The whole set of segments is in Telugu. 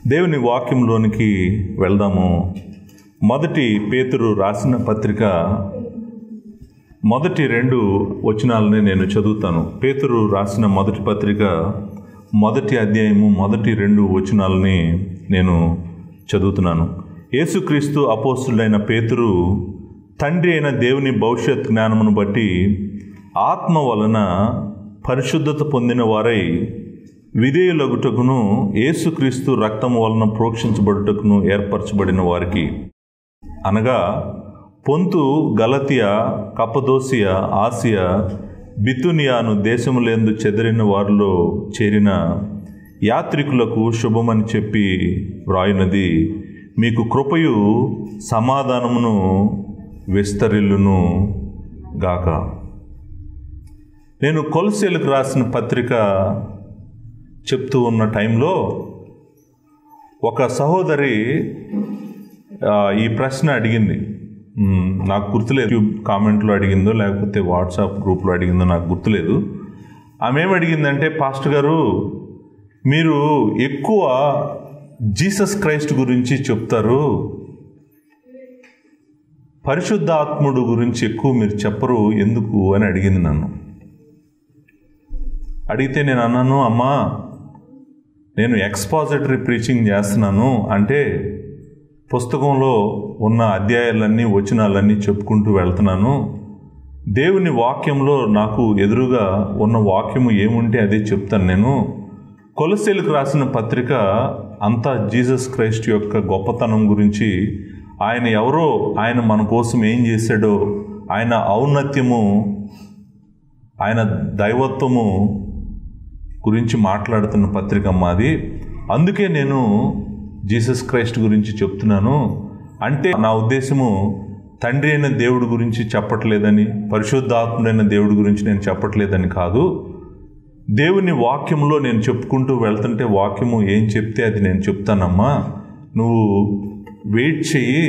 దేవుని వాక్యంలోనికి వెళ్దాము. మొదటి పేతురు రాసిన పత్రిక మొదటి 2 వచనాలని నేను చదువుతాను. పేతురు రాసిన మొదటి పత్రిక మొదటి అధ్యాయము మొదటి 2 వచనాలని నేను చదువుతున్నాను. యేసుక్రీస్తు అపోస్తులైన పేతురు తండ్రి అయిన దేవుని భవిష్యత్ జ్ఞానమును బట్టి ఆత్మ వలన పరిశుద్ధత పొందిన వారై విధేయులగుటకును యేసుక్రీస్తు రక్తము వలన ప్రోక్షించబడుటకును ఏర్పరచబడిన వారికి, అనగా పొంతు, గలతియా, కప్పదోసియా, ఆసియా, బితునియాను దేశములందు చెదిరిన వారిలో చేరిన యాత్రికులకు శుభమని చెప్పి వ్రాయినది. మీకు కృపయు సమాధానమును విస్తరిల్లును గాక. నేను కొలస్సీలకు రాసిన పత్రిక చెప్తూ ఉన్న టైంలో ఒక సహోదరి ఈ ప్రశ్న అడిగింది. నాకు గుర్తులేదు, యూట్యూబ్ కామెంట్లో అడిగిందో లేకపోతే వాట్సాప్ గ్రూప్లో అడిగిందో నాకు గుర్తులేదు. ఆమె ఏమి అడిగిందంటే, పాస్టర్ గారు, మీరు ఎక్కువ జీసస్ క్రైస్ట్ గురించి చెప్తారు, పరిశుద్ధాత్ముడు గురించి ఎక్కువ మీరు చెప్పరు ఎందుకు అని అడిగింది నన్ను. అడిగితే నేను అన్నాను, అమ్మా, నేను ఎక్స్పాజిటరీ ప్రీచింగ్ చేస్తున్నాను, అంటే పుస్తకంలో ఉన్న అధ్యాయాలన్నీ వచనాలన్నీ చెప్పుకుంటూ వెళ్తున్నాను. దేవుని వాక్యంలో నాకు ఎదురుగా ఉన్న వాక్యము ఏముంటే అదే చెప్తాను. నేను కొలస్సీలకు రాసిన పత్రిక అంతా జీసస్ క్రైస్ట్ యొక్క గొప్పతనం గురించి, ఆయన ఎవరో, ఆయన మన కోసం ఏం చేశాడో, ఆయన ఔన్నత్యము, ఆయన దైవత్వము గురించి మాట్లాడుతున్న పత్రిక మాది. అందుకే నేను జీసస్ క్రైస్ట్ గురించి చెప్తున్నాను. అంటే నా ఉద్దేశము తండ్రి అయిన దేవుడి గురించి చెప్పట్లేదని, పరిశుద్ధాత్ముడైన దేవుడి గురించి నేను చెప్పట్లేదని కాదు. దేవుని వాక్యంలో నేను చెప్పుకుంటూ వెళ్తుంటే వాక్యము ఏం చెప్తే అది నేను చెప్తానమ్మా, నువ్వు వెయిట్ చెయ్యి,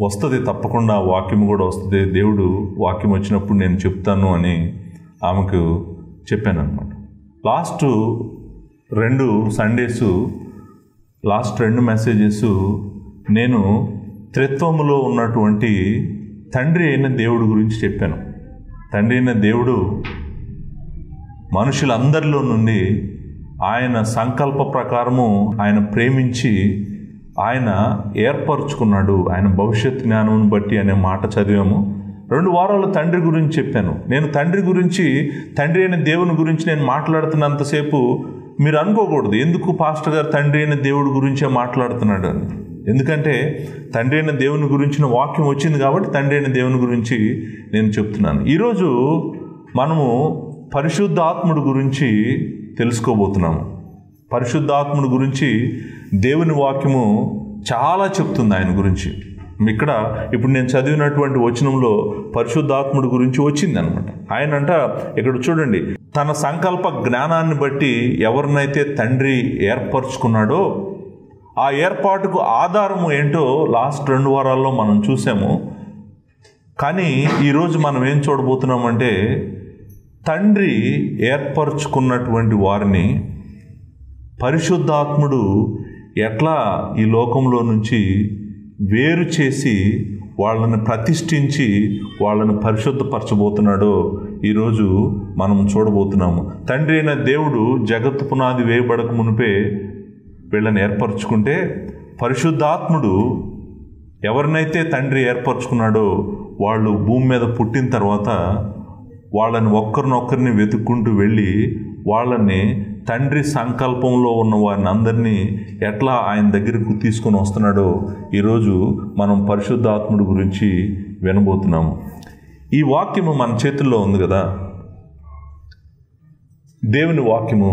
వస్తుంది, తప్పకుండా ఆ వాక్యము కూడా వస్తుంది, దేవుడు వాక్యం వచ్చినప్పుడు నేను చెప్తాను అని ఆమెకు చెప్పాను అనమాట. లాస్ట్ 2 సండేసు, లాస్ట్ 2 మెసేజెస్ నేను త్రిత్వములో ఉన్నటువంటి తండ్రి అయిన దేవుడు గురించి చెప్పాను. తండ్రి అయిన దేవుడు మనుషులందరిలో నుండి ఆయన సంకల్ప ప్రకారము ఆయన ప్రేమించి ఆయన ఏర్పరచుకున్నాడు, ఆయన భవిష్యత్ జ్ఞానం బట్టి అనే మాట చదివాము. 2 వారాలు తండ్రి గురించి చెప్పాను. నేను తండ్రి గురించి, తండ్రి అయిన దేవుని గురించి నేను మాట్లాడుతున్నంతసేపు మీరు అనుకోకూడదు, ఎందుకు పాస్టర్ గారు తండ్రి అయిన దేవుడి గురించే మాట్లాడుతున్నాడు అని. ఎందుకంటే తండ్రి అయిన దేవుని గురించిన వాక్యం వచ్చింది కాబట్టి తండ్రి అయిన దేవుని గురించి నేను చెప్తున్నాను. ఈరోజు మనము పరిశుద్ధాత్ముడి గురించి తెలుసుకోబోతున్నాము. పరిశుద్ధాత్ముడి గురించి దేవుని వాక్యము చాలా చెప్తుంది ఆయన గురించి. ఇక్కడ ఇప్పుడు నేను చదివినటువంటి వచనంలో పరిశుద్ధాత్ముడి గురించి వచ్చింది అనమాట. ఆయనంట ఇక్కడ చూడండి, తన సంకల్ప జ్ఞానాన్ని బట్టి ఎవరినైతే తండ్రి ఏర్పరచుకున్నాడో ఆ ఏర్పాటుకు ఆధారము ఏంటో లాస్ట్ 2 వారాల్లో మనం చూసాము. కానీ ఈరోజు మనం ఏం చూడబోతున్నామంటే, తండ్రి ఏర్పరచుకున్నటువంటి వారిని పరిశుద్ధాత్ముడు ఎట్లా ఈ లోకంలో నుంచి వేరు చేసి వాళ్ళని ప్రతిష్ఠించి వాళ్ళని పరిశుద్ధపరచబోతున్నాడో ఈరోజు మనం చూడబోతున్నాము. తండ్రి అయిన దేవుడు జగత్తు పునాది వేయబడక మునిపే వీళ్ళని ఏర్పరచుకుంటే, పరిశుద్ధాత్ముడు ఎవరినైతే తండ్రి ఏర్పరచుకున్నాడో వాళ్ళు భూమి మీద పుట్టిన తర్వాత వాళ్ళని ఒక్కరినొక్కరిని వెతుక్కుంటూ వెళ్ళి వాళ్ళని తండ్రి సంకల్పంలో ఉన్న వారిని అందరినీ ఎట్లా ఆయన దగ్గరకు తీసుకొని వస్తున్నాడో ఈరోజు మనం పరిశుద్ధాత్ముడి గురించి వినబోతున్నాము. ఈ వాక్యము మన చేతుల్లో ఉంది కదా, దేవుని వాక్యము.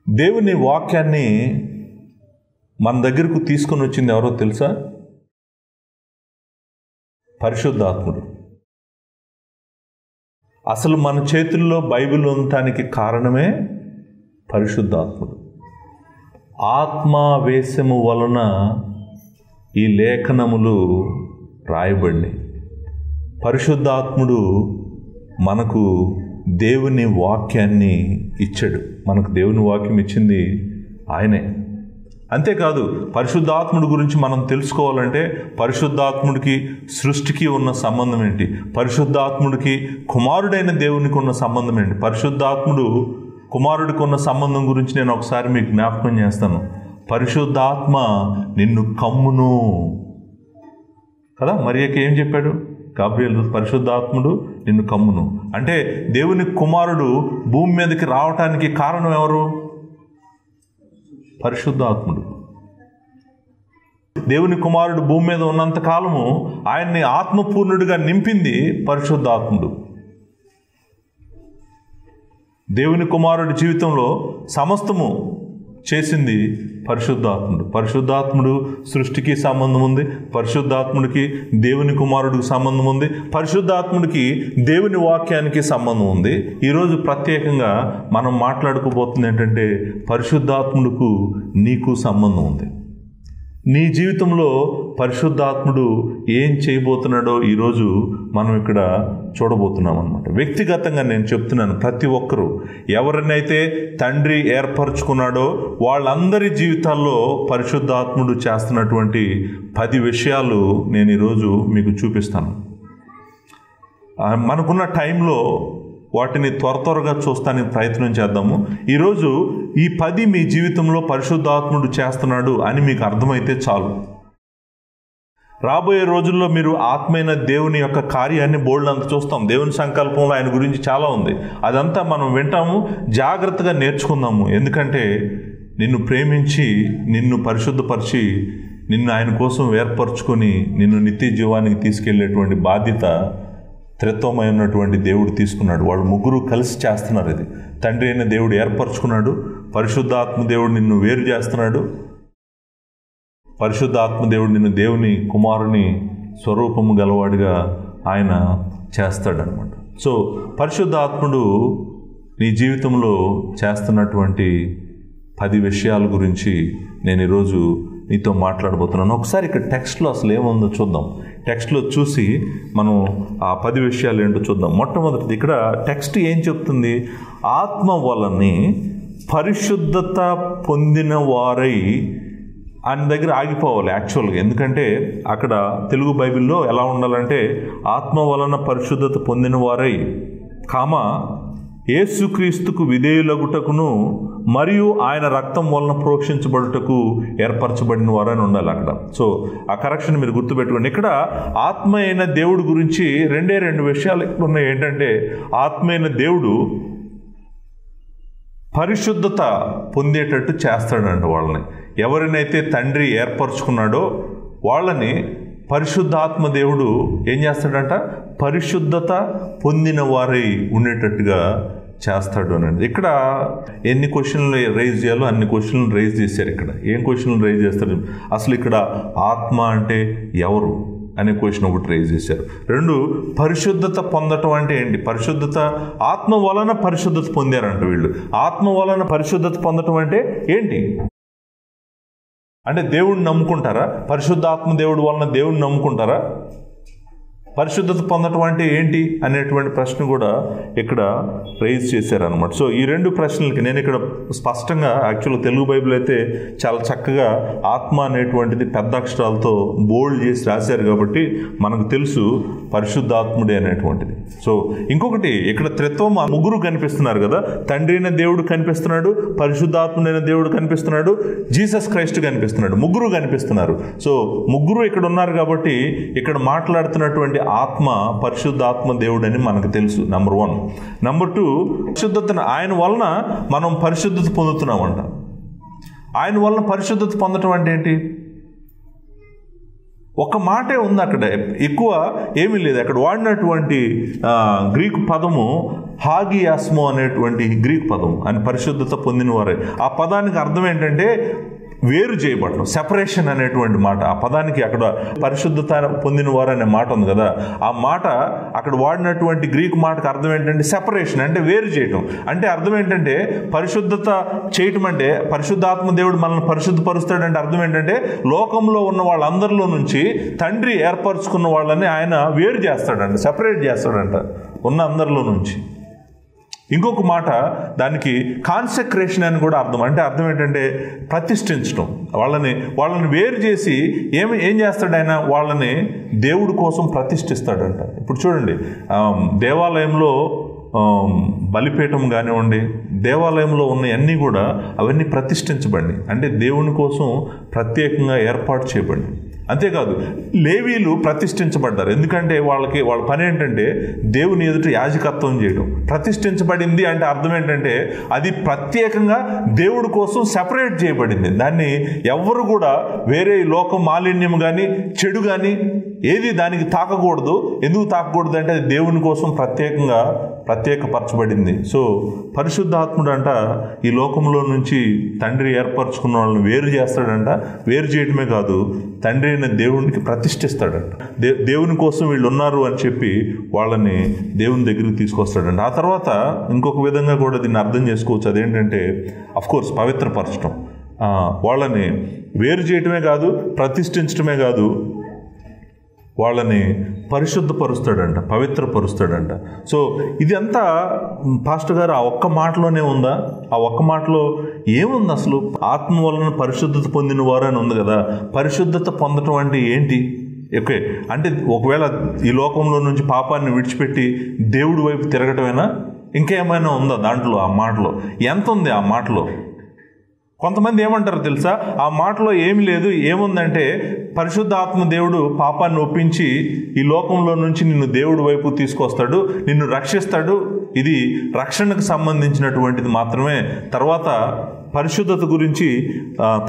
దేవుని వాక్యాన్ని మన దగ్గరకు తీసుకొని వచ్చింది ఎవరో తెలుసా? పరిశుద్ధాత్ముడు. అసలు మన చేతుల్లో బైబిల్ ఉండటానికి కారణమే పరిశుద్ధాత్ముడు. ఆత్మావేశము వలన ఈ లేఖనములు రాయబడినాయి. పరిశుద్ధాత్ముడు మనకు దేవుని వాక్యాన్ని ఇచ్చాడు. మనకు దేవుని వాక్యం ఇచ్చింది ఆయనే. అంతేకాదు పరిశుద్ధాత్ముడి గురించి మనం తెలుసుకోవాలంటే పరిశుద్ధాత్ముడికి సృష్టికి ఉన్న సంబంధం ఏంటి, పరిశుద్ధాత్ముడికి కుమారుడైన దేవునికి ఉన్న సంబంధం ఏంటి, పరిశుద్ధాత్ముడు కుమారుడికి ఉన్న సంబంధం గురించి నేను ఒకసారి మీకు జ్ఞాపకం చేస్తాను. పరిశుద్ధాత్మ నిన్ను కమ్మును కదా. మరియకి ఏం చెప్పాడు గాబ్రియల్? పరిశుద్ధాత్ముడు నిన్ను కమ్మును అంటే దేవుని కుమారుడు భూమి మీదకి రావటానికి కారణం ఎవరు? పరిశుద్ధాత్ముడు. దేవుని కుమారుడు భూమి మీద ఉన్నంత కాలము ఆయన్ని ఆత్మపూర్ణుడిగా నింపింది పరిశుద్ధాత్ముడు. దేవుని కుమారుడి జీవితంలో సమస్తము చేసింది పరిశుద్ధాత్ముడు. పరిశుద్ధాత్ముడు సృష్టికి సంబంధం ఉంది, పరిశుద్ధాత్ముడికి దేవుని కుమారుడికి సంబంధం ఉంది, పరిశుద్ధాత్ముడికి దేవుని వాక్యానికి సంబంధం ఉంది. ఈరోజు ప్రత్యేకంగా మనం మాట్లాడుకోబోతుంది ఏంటంటే పరిశుద్ధాత్ముడికి నీకు సంబంధం ఉంది. నీ జీవితంలో పరిశుద్ధాత్ముడు ఏం చేయబోతున్నాడో ఈరోజు మనం ఇక్కడ చూడబోతున్నాం అన్నమాట. వ్యక్తిగతంగా నేను చెప్తున్నాను, ప్రతి ఒక్కరూ ఎవరినైతే తండ్రి ఏర్పరచుకున్నాడో వాళ్ళందరి జీవితాల్లో పరిశుద్ధాత్ముడు చేస్తున్నటువంటి 10 విషయాలు నేను ఈరోజు మీకు చూపిస్తాను. మనకున్న టైంలో వాటిని త్వరగా చూస్తానికి ప్రయత్నం చేద్దాము. ఈరోజు ఈ 10 మీ జీవితంలో పరిశుద్ధాత్ముడు చేస్తున్నాడు అని మీకు అర్థమైతే చాలు. రాబోయే రోజుల్లో మీరు ఆత్మైన దేవుని యొక్క కార్యాన్ని బోల్డంత చూస్తాం. దేవుని సంకల్పంలో ఆయన గురించి చాలా ఉంది. అదంతా మనం వింటాము, జాగ్రత్తగా నేర్చుకుందాము. ఎందుకంటే నిన్ను ప్రేమించి నిన్ను పరిశుద్ధపరిచి నిన్ను ఆయన కోసం ఏర్పరచుకొని నిన్ను నిత్య జీవానికి తీసుకెళ్లేటువంటి బాధ్యత త్రిత్వమైనటువంటి దేవుడు తీసుకున్నాడు. వాళ్ళు ముగ్గురు కలిసి చేస్తున్నారు. ఇది తండ్రి అయిన దేవుడు ఏర్పరచుకున్నాడు, పరిశుద్ధాత్మ దేవుడు నిన్ను వేరు చేస్తున్నాడు, పరిశుద్ధాత్మ దేవుడు నిన్ను దేవుని కుమారుని స్వరూపము గలవాడిగా ఆయన చేస్తాడనమాట. సో పరిశుద్ధాత్ముడు నీ జీవితంలో చేస్తున్నటువంటి 10 విషయాల గురించి నేను ఈరోజు నీతో మాట్లాడబోతున్నాను. ఒకసారి ఇక్కడ టెక్స్ట్లో అసలు ఏముందో చూద్దాం. టెక్స్ట్లో చూసి మనం ఆ 10 విషయాలు ఏంటో చూద్దాం. మొట్టమొదటిది ఇక్కడ టెక్స్ట్ ఏం చెప్తుంది? ఆత్మ వలని పరిశుద్ధత పొందిన వారై ఆయన దగ్గర ఆగిపోవాలి యాక్చువల్గా. ఎందుకంటే అక్కడ తెలుగు బైబిల్లో ఎలా ఉండాలంటే ఆత్మ వలన పరిశుద్ధత పొందిన వారై యేసుక్రీస్తుకు విధేయులగుటకును మరియు ఆయన రక్తం వలన ప్రోక్షించబడుటకు ఏర్పరచబడిన వారని ఉండాలి అక్కడ. సో ఆ కరెక్షన్ మీరు గుర్తుపెట్టుకోండి. ఇక్కడ ఆత్మ అయిన దేవుడు గురించి 2 విషయాలు ఇక్కడ ఉన్నాయి. ఏంటంటే ఆత్మ అయిన దేవుడు పరిశుద్ధత పొందేటట్టు చేస్తాడంట వాళ్ళని. ఎవరినైతే తండ్రి ఏర్పరచుకున్నాడో వాళ్ళని పరిశుద్ధాత్మ దేవుడు ఏం చేస్తాడంట? పరిశుద్ధత పొందిన వారై ఉండేటట్టుగా చేస్తాడు అని. ఇక్కడ ఎన్ని క్వశ్చన్లు రైజ్ చేయాలో అన్ని క్వశ్చన్లు రైజ్ చేశారు. ఇక్కడ ఏం క్వశ్చన్లు రైజ్ చేస్తారు? అసలు ఇక్కడ ఆత్మ అంటే ఎవరు అనే క్వశ్చన్ ఒకటి రైజ్ చేశారు. 2 పరిశుద్ధత పొందటం అంటే ఏంటి? పరిశుద్ధత ఆత్మ వలన పరిశుద్ధత పొందారంట వీళ్ళు. ఆత్మ వలన పరిశుద్ధత పొందటం అంటే ఏంటి? అంటే దేవుడిని నమ్ముకుంటారా? పరిశుద్ధాత్మ దేవుడి వలన దేవుడిని నమ్ముకుంటారా? పరిశుద్ధత పొందటం అంటే ఏంటి అనేటువంటి ప్రశ్న కూడా ఇక్కడ రైజ్ చేశారనమాట. సో ఈ 2 ప్రశ్నలకి నేను ఇక్కడ స్పష్టంగా యాక్చువల్గా తెలుగు బైబిల్ అయితే చాలా చక్కగా ఆత్మ అనేటువంటిది పెద్ద అక్షరాలతో బోల్డ్ చేసి రాశారు కాబట్టి మనకు తెలుసు పరిశుద్ధాత్ముడే అనేటువంటిది. సో ఇంకొకటి ఇక్కడ త్రిత్వం ముగ్గురు కనిపిస్తున్నారు కదా. తండ్రి అయిన దేవుడు కనిపిస్తున్నాడు, పరిశుద్ధాత్ముడైన దేవుడు కనిపిస్తున్నాడు, జీసస్ క్రైస్ట్ కనిపిస్తున్నాడు. ముగ్గురు కనిపిస్తున్నారు. సో ముగ్గురు ఇక్కడ ఉన్నారు కాబట్టి ఇక్కడ మాట్లాడుతున్నటువంటి ఆత్మ పరిశుద్ధాత్మ దేవుడు అని మనకు తెలుసు. నంబర్ 1. నంబర్ 2, పరిశుద్ధతను ఆయన వలన మనం పరిశుద్ధత పొందుతున్నామంట. ఆయన వలన పరిశుద్ధత పొందటం అంటే ఏంటి? ఒక మాటే ఉంది అక్కడ, ఎక్కువ ఏమీ లేదు. అక్కడ వాడినటువంటి గ్రీకు పదము హాగియాస్మో అనేటువంటి గ్రీకు పదం అని పరిశుద్ధత పొందిన వారే. ఆ పదానికి అర్థం ఏంటంటే వేరు చేయబడటం, సెపరేషన్ అనేటువంటి మాట. ఆ పదానికి అక్కడ పరిశుద్ధత పొందిన వారు అనే మాట ఉంది కదా, ఆ మాట అక్కడ వాడినటువంటి గ్రీకు మాటకు అర్థం ఏంటంటే సెపరేషన్, అంటే వేరు చేయటం. అంటే అర్థం ఏంటంటే పరిశుద్ధత చేయటం అంటే పరిశుద్ధాత్మ దేవుడు మనల్ని పరిశుద్ధపరుస్తాడంటే అర్థం ఏంటంటే లోకంలో ఉన్న వాళ్ళందరిలో నుంచి తండ్రి ఏర్పరచుకున్న వాళ్ళని ఆయన వేరు చేస్తాడంట, సెపరేట్ చేస్తాడంట ఉన్న అందరిలో నుంచి. ఇంకొక మాట దానికి కాన్సెక్రేషన్ అని కూడా అర్థం. అంటే అర్థం ఏంటంటే ప్రతిష్ఠించడం. వాళ్ళని వేరు చేసి ఏం చేస్తాడు ఆయన? వాళ్ళని దేవుడి కోసం ప్రతిష్ఠిస్తాడంట. ఇప్పుడు చూడండి, దేవాలయంలో బలిపీఠం కానివ్వండి, దేవాలయంలో ఉన్నవన్నీ కూడా అవన్నీ ప్రతిష్ఠించబడి, అంటే దేవుని కోసం ప్రత్యేకంగా ఏర్పాటు చేయబడి. అంతేకాదు లేవీలు ప్రతిష్ఠించబడ్డారు. ఎందుకంటే వాళ్ళ పని ఏంటంటే దేవుని ఎదుట యాజకత్వం చేయడం. ప్రతిష్ఠించబడింది అంటే అర్థం ఏంటంటే అది ప్రత్యేకంగా దేవుడి కోసం సెపరేట్ చేయబడింది. దాన్ని ఎవరు కూడా వేరే లోక మాలిన్యం కానీ చెడు కానీ ఏది దానికి తాకకూడదు. ఎందుకు తాకకూడదు అంటే అది దేవుని కోసం ప్రత్యేకపరచబడింది. సో పరిశుద్ధాత్ముడు అంట ఈ లోకంలో నుంచి తండ్రి ఏర్పరచుకున్న వాళ్ళని వేరు చేస్తాడంట. వేరు చేయడమే కాదు, తండ్రి అయిన దేవునికి ప్రతిష్ఠిస్తాడంట. దేవుని కోసం వీళ్ళు ఉన్నారు అని చెప్పి వాళ్ళని దేవుని దగ్గరికి తీసుకొస్తాడంట. ఆ తర్వాత ఇంకొక విధంగా కూడా దీన్ని అర్థం చేసుకోవచ్చు. అదేంటంటే అఫ్కోర్స్ పవిత్రపరచడం. వాళ్ళని వేరు చేయటమే కాదు, ప్రతిష్ఠించడమే కాదు, వాళ్ళని పరిశుద్ధపరుస్తాడంట, పవిత్రపరుస్తాడంట. సో ఇది అంతా పాస్టర్ గారు ఆ ఒక్క మాటలోనే ఉందా? ఆ ఒక్క మాటలో ఏముంది అసలు? ఆత్మ వలన పరిశుద్ధత పొందిన వారు అని ఉంది కదా. పరిశుద్ధత పొందటం అంటే ఏంటి? ఓకే, అంటే ఒకవేళ ఈ లోకంలో నుంచి పాపాన్ని విడిచిపెట్టి దేవుడి వైపు తిరగటమేనా? ఇంకేమైనా ఉందా దాంట్లో? ఆ మాటలో ఎంత ఉంది? ఆ మాటలో కొంతమంది ఏమంటారు తెలుసా? ఆ మాటలో ఏమి లేదు. ఏముందంటే పరిశుద్ధాత్మ దేవుడు పాపాన్ని ఒప్పించి ఈ లోకంలో నుంచి నిన్ను దేవుడి వైపు తీసుకొస్తాడు, నిన్ను రక్షిస్తాడు. ఇది రక్షణకు సంబంధించినటువంటిది మాత్రమే. తర్వాత పరిశుద్ధత గురించి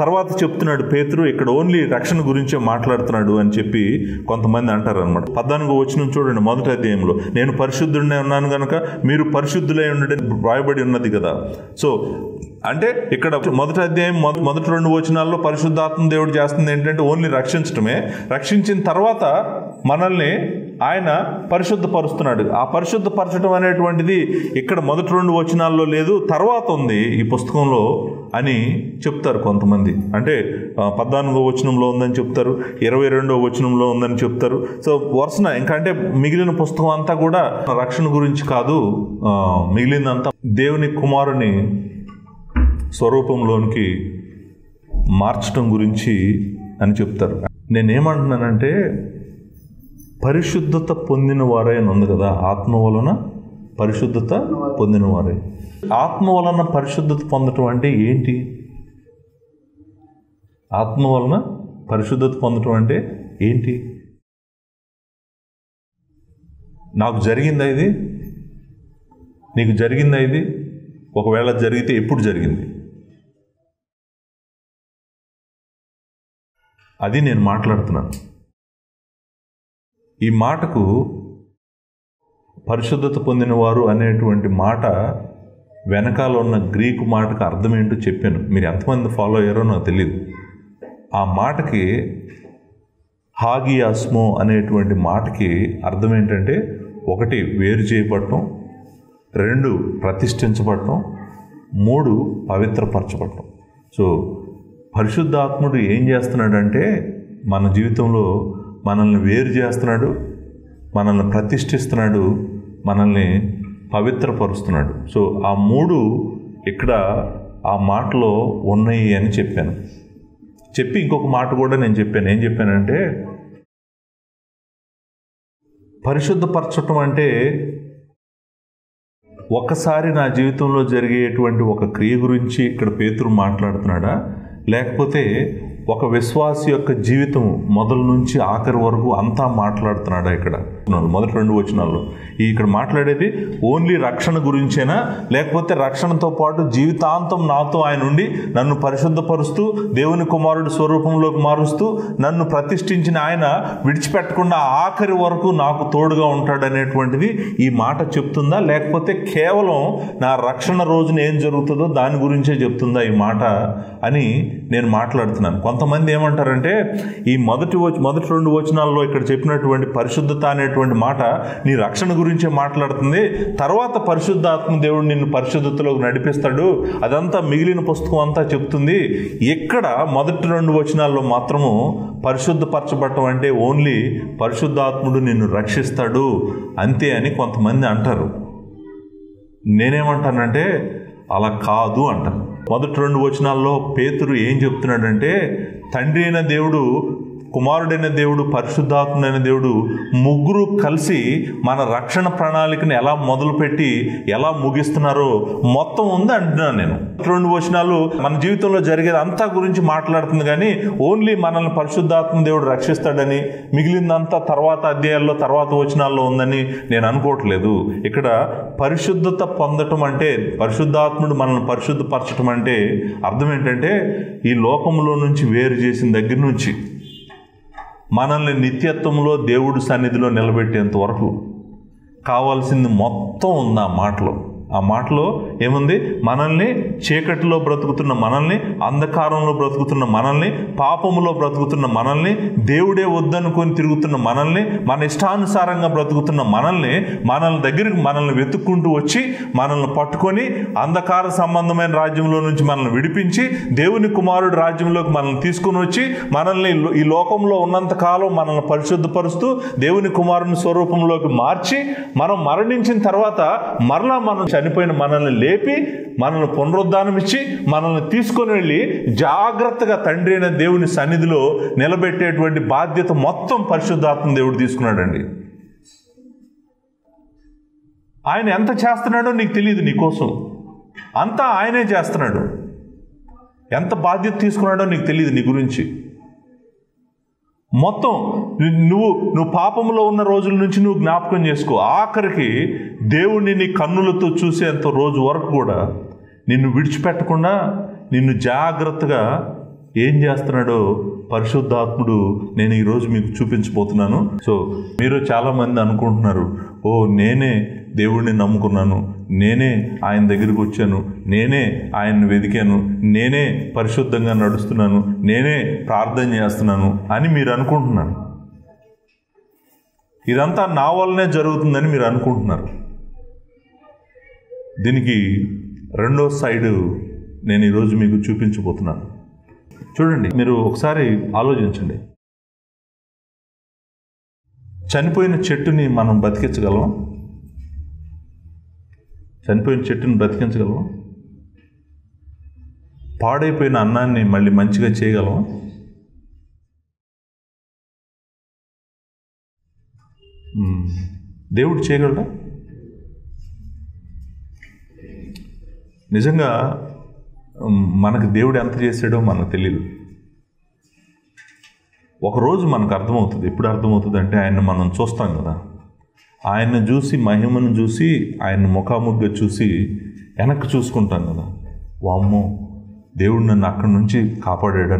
తర్వాత చెప్తున్నాడు పేతురు. ఇక్కడ ఓన్లీ రక్షణ గురించే మాట్లాడుతున్నాడు అని చెప్పి కొంతమంది అంటారు అనమాట. 14వ వచనం చూడండి, మొదటి అధ్యాయంలో, నేను పరిశుద్ధుడినే ఉన్నాను కనుక మీరు పరిశుద్ధులై ఉండడం రాయబడి ఉన్నది కదా. సో అంటే ఇక్కడ మొదటి అధ్యాయం మొదటి 2 వచనాల్లో పరిశుద్ధాత్మ దేవుడు చేస్తుంది ఏంటంటే ఓన్లీ రక్షించడమే. రక్షించిన తర్వాత మనల్ని ఆయన పరిశుద్ధపరుస్తున్నాడు. ఆ పరిశుద్ధపరచడం అనేటువంటిది ఇక్కడ మొదటి 2 వచనాల్లో లేదు, తర్వాత ఉంది ఈ పుస్తకంలో అని చెప్తారు కొంతమంది. అంటే 14వ వచనంలో ఉందని చెప్తారు, 22వ వచనంలో ఉందని చెప్తారు. సో వరుసన ఇంకా అంటే మిగిలిన పుస్తకం అంతా కూడా రక్షణ గురించి కాదు, మిగిలినంతా దేవుని కుమారుని స్వరూపంలోనికి మార్చడం గురించి అని చెప్తారు. నేనేమంటున్నానంటే పరిశుద్ధత పొందిన వారే అని ఉంది కదా. ఆత్మ వలన పరిశుద్ధత పొందిన వారే. ఆత్మ వలన పరిశుద్ధత పొందటం అంటే ఏంటి? ఆత్మ వలన పరిశుద్ధత పొందటం అంటే ఏంటి? నాకు జరిగిందా ఇది? నీకు జరిగిందా ఇది? ఒకవేళ జరిగితే ఎప్పుడు జరిగింది? అది నేను మాట్లాడుతున్నాను. ఈ మాటకు పరిశుద్ధత పొందినవారు అనేటువంటి మాట వెనకాల ఉన్న గ్రీకు మాటకు అర్థం ఏంటో చెప్పాను. మీరు ఎంతమంది ఫాలో అయ్యారో నాకు తెలియదు. ఆ మాటకి హాగియాస్మో అనేటువంటి మాటకి అర్థం ఏంటంటే 1 వేరు చేయబడటం, 2 ప్రతిష్ఠించబడటం, 3 పవిత్రపరచబడటం. సో పరిశుద్ధాత్ముడు ఏం చేస్తున్నాడంటే మన జీవితంలో మనల్ని వేరు చేస్తున్నాడు, మనల్ని ప్రతిష్ఠిస్తున్నాడు, మనల్ని పవిత్రపరుస్తున్నాడు. సో ఆ 3 ఇక్కడ ఆ మాటలో ఉన్నాయి అని చెప్పాను. చెప్పి ఇంకొక మాట కూడా నేను చెప్పాను. ఏం చెప్పానంటే పరిశుద్ధపరచటం అంటే ఒక్కసారి నా జీవితంలో జరిగేటువంటి ఒక క్రియ గురించి ఇక్కడ పేతురు మాట్లాడుతున్నాడా, లేకపోతే ఒక విశ్వాసి యొక్క జీవితం మొదలు నుంచి ఆఖరి వరకు అంతా మాట్లాడుతున్నాడా? ఇక్కడ మొదటి 2 వచనాల్లో ఇక్కడ మాట్లాడేది ఓన్లీ రక్షణ గురించేనా, లేకపోతే రక్షణతో పాటు జీవితాంతం నాతో ఆయన ఉండి నన్ను పరిశుద్ధపరుస్తూ దేవుని కుమారుడి స్వరూపంలోకి మారుస్తూ నన్ను ప్రతిష్ఠించిన ఆయన విడిచిపెట్టకుండా ఆఖరి వరకు నాకు తోడుగా ఉంటాడనేటువంటిది ఈ మాట చెప్తుందా, లేకపోతే కేవలం నా రక్షణ రోజున ఏం జరుగుతుందో దాని గురించే చెప్తుందా ఈ మాట అని నేను మాట్లాడుతున్నాను. కొంతమంది ఏమంటారంటే ఈ మొదటి 2 వచనాల్లో ఇక్కడ చెప్పినటువంటి పరిశుద్ధత అనేటువంటి మాట నీ రక్షణ గురించే మాట్లాడుతుంది, తర్వాత పరిశుద్ధాత్మ దేవుడు నిన్ను పరిశుద్ధతలోకి నడిపిస్తాడు, అదంతా మిగిలిన పుస్తకం అంతా చెప్తుంది. ఇక్కడ మొదటి 2 వచనాల్లో మాత్రము పరిశుద్ధపరచబడటం అంటే ఓన్లీ పరిశుద్ధాత్ముడు నిన్ను రక్షిస్తాడు అంతే అని కొంతమంది అంటారు. నేనేమంటానంటే అలా కాదు అంటాను. మొదటి 2 వచనాల్లో పేతురు ఏం చెప్తున్నాడంటే, తండ్రి అయిన దేవుడు, కుమారుడైన దేవుడు, పరిశుద్ధాత్ముడైన దేవుడు ముగ్గురు కలిసి మన రక్షణ ప్రణాళికను ఎలా మొదలుపెట్టి ఎలా ముగిస్తున్నారో మొత్తం ఉంది అంటున్నాను నేను. 2 వచనాలు మన జీవితంలో జరిగేది అంతా గురించి మాట్లాడుతుంది, కానీ ఓన్లీ మనల్ని పరిశుద్ధాత్మ దేవుడు రక్షిస్తాడని మిగిలిందంతా తర్వాత అధ్యాయాల్లో తర్వాత వచనాల్లో ఉందని నేను అనుకోవట్లేదు. ఇక్కడ పరిశుద్ధత పొందటం అంటే, పరిశుద్ధాత్ముడు మనల్ని పరిశుద్ధపరచడం అంటే అర్థం ఏంటంటే, ఈ లోకంలో నుంచి వేరు చేసిన దగ్గర నుంచి మనల్ని నిత్యత్వంలో దేవుడి సన్నిధిలో నిలబెట్టేంత వరకు కావాల్సింది మొత్తం ఉంది ఆ మాటలో. ఆ మాటలో ఏముంది? మనల్ని చీకటిలో బ్రతుకుతున్న మనల్ని, అంధకారంలో బ్రతుకుతున్న మనల్ని, పాపములో బ్రతుకుతున్న మనల్ని, దేవుడే వద్దనుకొని తిరుగుతున్న మనల్ని, మన ఇష్టానుసారంగా బ్రతుకుతున్న మనల్ని దగ్గరికి మనల్ని వెతుక్కుంటూ వచ్చి మనల్ని పట్టుకొని అంధకార సంబంధమైన రాజ్యంలో నుంచి మనల్ని విడిపించి దేవుని కుమారుడు రాజ్యంలోకి మనల్ని తీసుకుని వచ్చి మనల్ని ఈ లోకంలో ఉన్నంత కాలం మనల్ని పరిశుద్ధపరుస్తూ దేవుని కుమారుని స్వరూపంలోకి మార్చి మనం మరణించిన తర్వాత మరలా మనం చనిపోయిన మనల్ని లేపి మనల్ని పునరుద్ధానం ఇచ్చి మనల్ని తీసుకొని వెళ్ళి జాగ్రత్తగా తండ్రి అయిన దేవుని సన్నిధిలో నిలబెట్టేటువంటి బాధ్యత మొత్తం పరిశుద్ధాత్మ దేవుడు తీసుకున్నాడండి. ఆయన ఎంత చేస్తున్నాడో నీకు తెలియదు, నీకోసం అంతా ఆయనే చేస్తున్నాడు. ఎంత బాధ్యత తీసుకున్నాడో నీకు తెలియదు నీ గురించి. మొత్తం నువ్వు పాపంలో ఉన్న రోజుల నుంచి నువ్వు జ్ఞాపకం చేసుకో. ఆఖరికి దేవుణ్ణి నీ కన్నులతో చూసేంత రోజు వరకు కూడా నిన్ను విడిచిపెట్టకుండా నిన్ను జాగ్రత్తగా ఏం చేస్తున్నాడో పరిశుద్ధాత్ముడు నేను ఈరోజు మీకు చూపించబోతున్నాను. సో మీరు చాలామంది అనుకుంటున్నారు, ఓ నేనే దేవుడిని నమ్ముకున్నాను, నేనే ఆయన దగ్గరికి వచ్చాను, నేనే ఆయన్ని వెతికాను, నేనే పరిశుద్ధంగా నడుస్తున్నాను, నేనే ప్రార్థన చేస్తున్నాను అని మీరు అనుకుంటున్నారు. ఇదంతా నా వల్లనే జరుగుతుందని మీరు అనుకుంటున్నారు. దీనికి రెండో సైడు నేను ఈరోజు మీకు చూపించబోతున్నాను. చూడండి, మీరు ఒకసారి ఆలోచించండి. చనిపోయిన చెట్టుని మనం బతికించగలం? చనిపోయిన చెట్టుని బ్రతికించగలం? పాడైపోయిన అన్నాన్ని మళ్ళీ మంచిగా చేయగలం? దేవుడు చేయగలడా? నిజంగా మనకు దేవుడు ఎంత చేశాడో మనకు తెలియదు. ఒకరోజు మనకు అర్థమవుతుంది. ఎప్పుడు అర్థమవుతుంది అంటే, ఆయన్ని మనం చూస్తాం కదా, ఆయన్ని చూసి మహిమను చూసి ఆయన ముఖాముగ్గా చూసి వెనక్కి చూసుకుంటాం కదా, వామ్మో దేవుడు నన్ను అక్కడి నుంచి కాపాడాడా,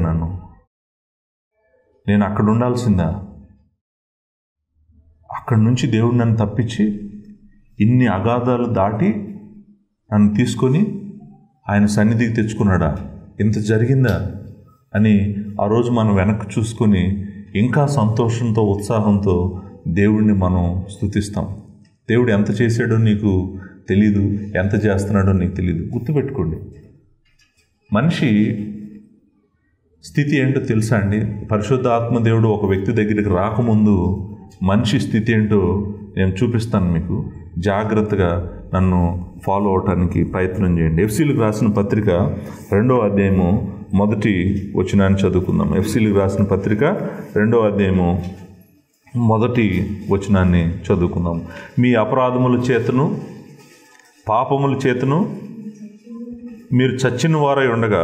నేను అక్కడ ఉండాల్సిందా, అక్కడి నుంచి దేవుడు నన్ను తప్పించి ఇన్ని అగాధాలు దాటి నన్ను తీసుకొని ఆయన సన్నిధికి తెచ్చుకున్నాడా, ఇంత జరిగిందా అని ఆ రోజు మనం వెనక్కి చూసుకొని ఇంకా సంతోషంతో ఉత్సాహంతో దేవుడిని మనం స్తుతిస్తాం. దేవుడు ఎంత చేశాడో నీకు తెలీదు, ఎంత చేస్తున్నాడో నీకు తెలీదు. గుర్తుపెట్టుకోండి, మనిషి స్థితి ఏంటో తెలుసా అండి? పరిశుద్ధ ఆత్మ దేవుడు ఒక వ్యక్తి దగ్గరికి రాకముందు మనిషి స్థితి ఏంటో నేను చూపిస్తాను మీకు. జాగ్రత్తగా నన్ను ఫాలో అవటానికి ప్రయత్నం చేయండి. ఎఫ్సీలకు రాసిన పత్రిక 2వ అధ్యాయము 1వ వచనాన్ని చదువుకుందాం. ఎఫ్సీలకు రాసిన పత్రిక 2వ అధ్యాయము 1వ వచనాన్ని చదువుకుందాం. మీ అపరాధముల చేతను పాపముల చేతను మీరు చచ్చిన వారై ఉండగా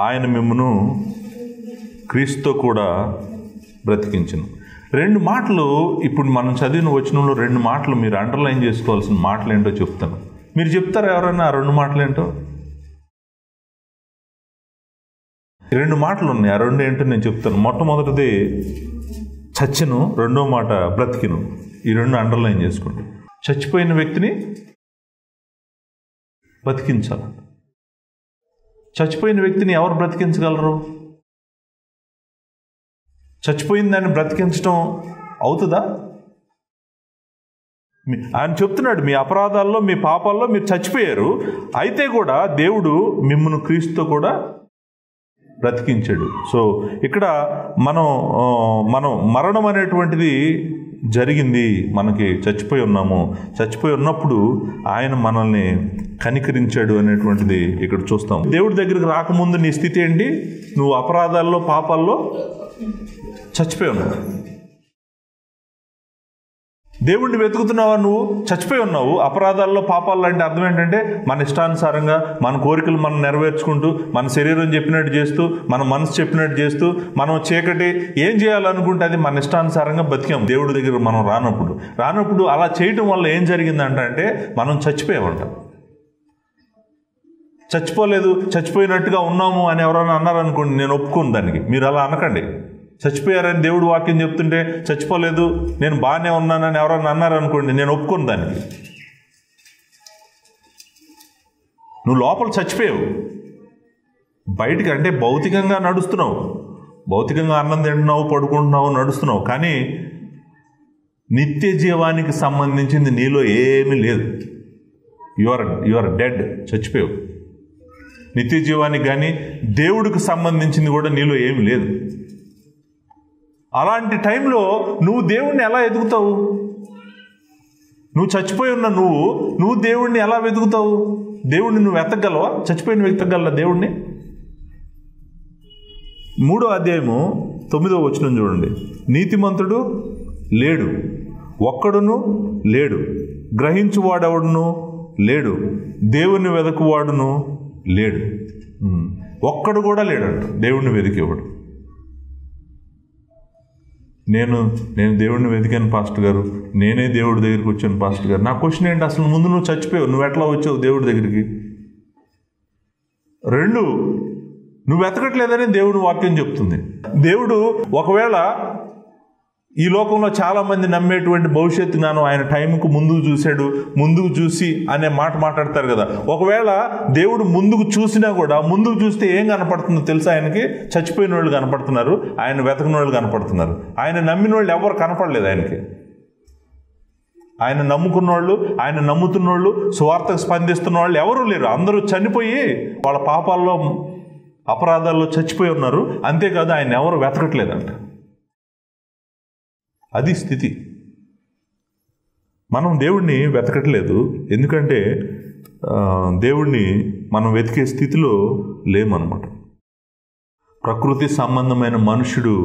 ఆయన మిమ్మును క్రీస్తుతో కూడా బ్రతికించును. 2 మాటలు ఇప్పుడు మనం చదివిన వచనంలో 2 మాటలు మీరు అండర్లైన్ చేసుకోవాల్సిన మాటలు ఏంటో చెప్తాను. మీరు చెప్తారా ఎవరైనా ఆ 2 మాటలు ఏంటో? 2 మాటలు ఉన్నాయి. ఆ 2 ఏంటో నేను చెప్తాను. మొట్టమొదటిది చచ్చెను, రెండో మాట బ్రతికిను. ఈ 2 అండర్లైన్ చేసుకోండి. చచ్చిపోయిన వ్యక్తిని బ్రతికించాలి. చచ్చిపోయిన వ్యక్తిని ఎవరు బ్రతికించగలరు? చచ్చిపోయిన దాన్ని బ్రతికించడం అవుతుందా? ఆయన చెప్తున్నాడు, మీ అపరాధాల్లో మీ పాపాల్లో మీరు చచ్చిపోయారు, అయితే కూడా దేవుడు మిమ్మును క్రీస్తుతో కూడా బ్రతికించాడు. సో ఇక్కడ మనం మరణం అనేటువంటిది జరిగింది, మనకి చచ్చిపోయి ఉన్నాము. చచ్చిపోయి ఉన్నప్పుడు ఆయన మనల్ని కనికరించాడు అనేటువంటిది ఇక్కడ చూస్తాం. దేవుడి దగ్గరికి రాకముందు నీ స్థితి ఏంటి? నువ్వు అపరాధాల్లో పాపాల్లో చచ్చిపోయి ఉన్నావు. దేవుణ్ణి వెతుకుతున్నావా? నువ్వు చచ్చిపోయి ఉన్నావు. అపరాధాల్లో పాపాల్లో అంటే అర్థం ఏంటంటే మన ఇష్టానుసారంగా మన కోరికలు మనం నెరవేర్చుకుంటూ, మన శరీరం చెప్పినట్టు చేస్తూ, మన మనసు చెప్పినట్టు చేస్తూ, మనం చీకటి ఏం చేయాలనుకుంటే అది మన ఇష్టానుసారంగా బతికాం. దేవుడి దగ్గర మనం రానప్పుడు అలా చేయటం వల్ల ఏం జరిగిందంటే మనం చచ్చిపోయామంట. చచ్చిపోలేదు, చచ్చిపోయినట్టుగా ఉన్నాము అని ఎవరైనా అన్నారనుకోండి, నేను ఒప్పుకోను దానికి. మీరు అలా అనకండి. చచ్చిపోయారని దేవుడు వాక్యం చెప్తుంటే చచ్చిపోలేదు, నేను బాగానే ఉన్నానని ఎవరన్నా అన్నారనుకోండి, నేను ఒప్పుకోను దానికి. నువ్వు లోపల చచ్చిపోయావు. బయటికి అంటే భౌతికంగా నడుస్తున్నావు, భౌతికంగా అన్నం తింటున్నావు, పడుకుంటున్నావు, నడుస్తున్నావు, కానీ నిత్య జీవానికి సంబంధించింది నీలో ఏమీ లేదు. యు ఆర్ డెడ్, చచ్చిపోయావు. నిత్య జీవానికి కానీ దేవుడికి సంబంధించింది కూడా నీలో ఏమీ లేదు. అలాంటి టైంలో నువ్వు దేవుణ్ణి ఎలా ఎదుగుతావు? నువ్వు చచ్చిపోయి ఉన్న నువ్వు దేవుణ్ణి ఎలా వెతుకుతావు? దేవుణ్ణి నువ్వు వెతకగలవా? చచ్చిపోయిన వెతకగలవా దేవుణ్ణి? 3వ అధ్యాయము 9వ వచనం చూడండి. నీతిమంతుడు లేడు, ఒక్కడును లేడు, గ్రహించువాడెవడును లేడు, దేవుణ్ణి వెదకువాడును లేడు. ఒక్కడు కూడా లేడంట దేవుణ్ణి వెతికేవాడు. నేను దేవుడిని వెతికాను పాస్టర్ గారు, నేనే దేవుడి దగ్గరికి వచ్చాను పాస్టర్ గారు. నా క్వశ్చన్ ఏంటి? అసలు ముందు నువ్వు చచ్చిపోయావు, నువ్వు ఎట్లా వచ్చావు దేవుడి దగ్గరికి? 2, నువ్వు వెతకట్లేదని దేవుడి వాక్యం చెప్తుంది. దేవుడు ఒకవేళ ఈ లోకంలో చాలామంది నమ్మేటువంటి భవిష్యత్తు జ్ఞానం ఆయన టైంకు ముందుకు చూశాడు, ముందుకు చూసి అనే మాట మాట్లాడతారు కదా. ఒకవేళ దేవుడు ముందుకు చూసినా కూడా, ముందుకు చూస్తే ఏం కనపడుతుందో తెలుసా? ఆయనకి చచ్చిపోయిన వాళ్ళు కనపడుతున్నారు, ఆయన వెతకని వాళ్ళు కనపడుతున్నారు. ఆయన నమ్మిన వాళ్ళు ఎవరు కనపడలేదు ఆయనకి. ఆయన నమ్ముకున్న వాళ్ళు, ఆయన నమ్ముతున్న వాళ్ళు, సువార్తకు స్పందిస్తున్న వాళ్ళు ఎవరూ లేరు. అందరూ చనిపోయి వాళ్ళ పాపాల్లో, అపరాధాల్లో చచ్చిపోయి ఉన్నారు. అంతేకాదు ఆయన ఎవరు వెతకట్లేదంట. అది స్థితి. మనం దేవుణ్ణి వెతకట్లేదు, ఎందుకంటే దేవుణ్ణి మనం వెతికే స్థితిలో లేమన్నమాట. ప్రకృతి సంబంధమైన మనుషుడు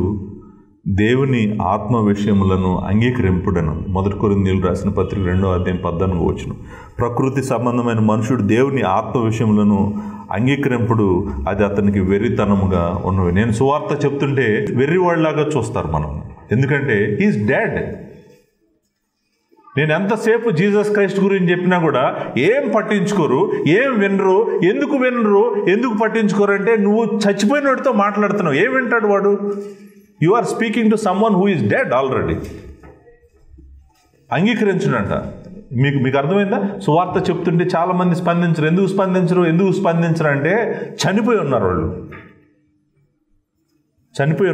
దేవుని ఆత్మ విషయములను అంగీకరింపుడను 1 కొరింథీయులకు రాసిన పత్రిక 2వ అధ్యాయం 14వ వచనం. ప్రకృతి సంబంధమైన మనుషుడు దేవుని ఆత్మ విషయములను అంగీకరింపుడు, అది అతనికి వెర్రితనముగా ఉన్నవి. నేను సువార్త చెప్తుంటే వెర్రివాళ్ళలాగా చూస్తారు మనం, ఎందుకంటే హీఈస్ డెడ్. నేను ఎంతసేపు జీసస్ క్రైస్ట్ గురించి చెప్పినా కూడా ఏం పట్టించుకోరు, ఏం వినరు. ఎందుకు పట్టించుకోరు అంటే నువ్వు చచ్చిపోయిన వాడితో మాట్లాడుతున్నావు. ఏం వింటాడు వాడు? You are speaking to someone who is dead already. అంగీకరించడంట. మీకు అర్థమైందా? సువార్త చెప్తుంటే చాలామంది స్పందించరు. ఎందుకు స్పందించరు అంటే చనిపోయి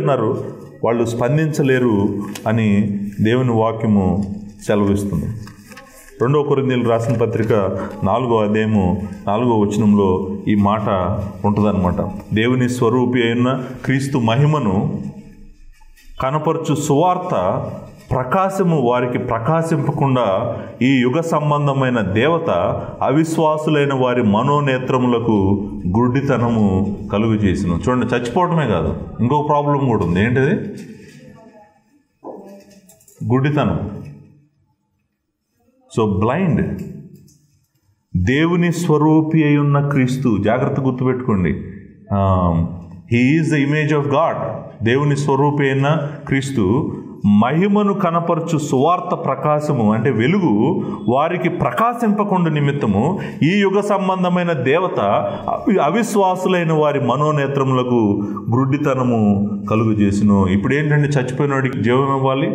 ఉన్నారు వాళ్ళు స్పందించలేరు అని దేవుని వాక్యము సెలవిస్తుంది. 2వ కొరింథీయులకు రాసిన పత్రిక 4వ అధ్యాయము 4వ వచనంలో ఈ మాట ఉంటుందన్నమాట. దేవుని స్వరూపి అయిన క్రీస్తు మహిమను కనపరచు సువార్త ప్రకాశము వారికి ప్రకాశింపకుండా ఈ యుగ సంబంధమైన దేవత అవిశ్వాసులైన వారి మనోనేత్రములకు గుడ్డితనము కలుగు చేసిన. చూడండి, చచ్చిపోవటమే కాదు, ఇంకొక ప్రాబ్లం కూడా ఉంది. ఏంటిది? గుడ్డితనం. So blind. దేవుని స్వరూపి అయి ఉన్న క్రీస్తు, జాగ్రత్త గుర్తుపెట్టుకోండి, he is the image of God. దేవుని స్వరూపి అయిన క్రీస్తు మహిమను కనపరచు సువార్త ప్రకాశము అంటే వెలుగు వారికి ప్రకాశింపకుండా నిమిత్తము ఈ యుగ సంబంధమైన దేవత అవిశ్వాసులైన వారి మనోనేత్రములకు గుడ్డితనము కలుగు చేసిను. ఇప్పుడు ఏంటంటే చచ్చిపోయిన వాడికి జీవం ఇవ్వాలి,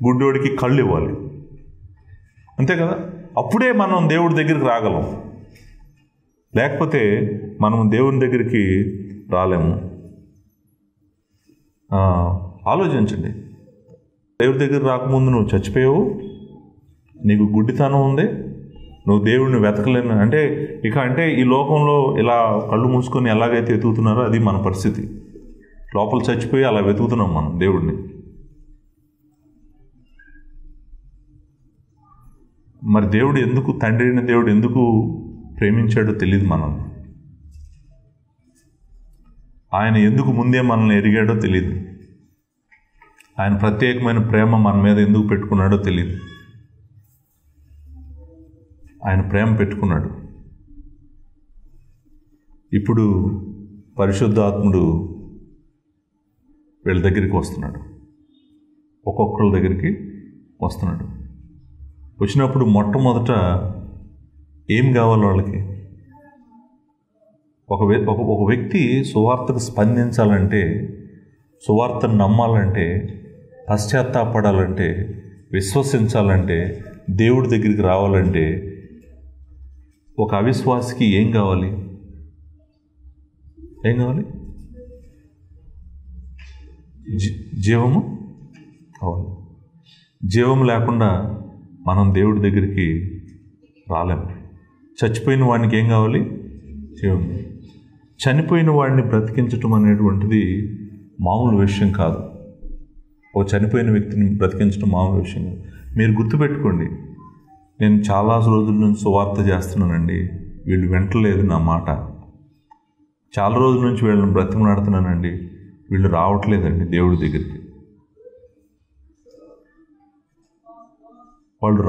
గుడ్డివాడికి కళ్ళు ఇవ్వాలి, అంతే కదా? అప్పుడే మనం దేవుడి దగ్గరికి రాగలం, లేకపోతే మనం దేవుని దగ్గరికి రాలేము. ఆలోచించండి. దేవుడి దగ్గర రాకముందు నువ్వు చచ్చిపోయావు, నీకు గుడ్డితనం ఉంది, నువ్వు దేవుడిని వెతకలేను అంటే ఈ లోకంలో ఇలా కళ్ళు మూసుకొని ఎలాగైతే వెతుకుతున్నారో అది మన పరిస్థితి. లోపల చచ్చిపోయి అలా వెతుకుతున్నాం మనం దేవుడిని. మరి దేవుడు ఎందుకు, తండ్రి అయిన దేవుడు ఎందుకు ప్రేమించాడో తెలియదు మనం. ఆయన ఎందుకు ముందే మనల్ని ఎరిగాడో తెలియదు. ఆయన ప్రత్యేకమైన ప్రేమ మన మీద ఎందుకు పెట్టుకున్నాడో తెలియదు. ఆయన ప్రేమ పెట్టుకున్నాడు. ఇప్పుడు పరిశుద్ధాత్ముడు వీళ్ళ దగ్గరికి వస్తున్నాడు, ఒక్కొక్కళ్ళ దగ్గరికి వస్తున్నాడు. వచ్చినప్పుడు మొట్టమొదట ఏం కావాలి వాళ్ళకి? ఒక వ్యక్తి సువార్తకు స్పందించాలంటే, సువార్తను నమ్మాలంటే, పశ్చాత్తాపడాలంటే, విశ్వసించాలంటే, దేవుడి దగ్గరికి రావాలంటే ఒక అవిశ్వాసికి ఏం కావాలి? జీవము కావాలి. జీవం లేకుండా మనం దేవుడి దగ్గరికి రాలేము. చచ్చిపోయిన వాడికి ఏం కావాలి? జీవం. చనిపోయిన వాడిని బ్రతికించటం అనేటువంటిది మామూలు విషయం కాదు. ఓ చనిపోయిన వ్యక్తిని బ్రతికించడం మామూలు విషయం కాదు. మీరు గుర్తుపెట్టుకోండి, నేను చాలా రోజుల నుంచి సువార్త చేస్తున్నానండి, వీళ్ళు వింటలేదు నా మాట. చాలా రోజుల నుంచి వీళ్ళని బ్రతిమలాడుతున్నానండి, వీళ్ళు రావట్లేదండి దేవుడి దగ్గరికి. వాళ్ళు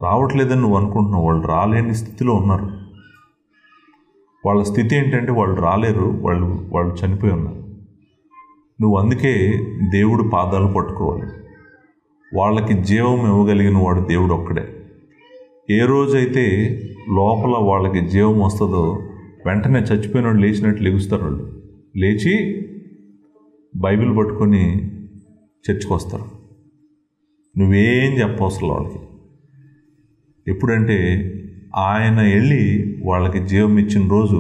రావట్లేదని నువ్వు అనుకుంటున్నావు. వాళ్ళు రాలేని స్థితిలో ఉన్నారు. వాళ్ళ స్థితి ఏంటంటే వాళ్ళు రాలేరు, వాళ్ళు చనిపోయి ఉన్నారు. నువ్వు అందుకే దేవుడు పాదాలు పట్టుకోవాలి. వాళ్ళకి జీవం ఇవ్వగలిగిన వాడు దేవుడు ఒక్కడే. ఏ రోజైతే లోపల వాళ్ళకి జీవం వస్తుందో వెంటనే చచ్చిపోయిన వాళ్ళు లేచినట్టు లెగుస్తారు. వాళ్ళు లేచి బైబిల్ పట్టుకొని చర్చికి వస్తారు. నువ్వేం చెప్పవసరం వాళ్ళకి. ఎప్పుడంటే ఆయన వెళ్ళి వాళ్ళకి జీవం ఇచ్చిన రోజు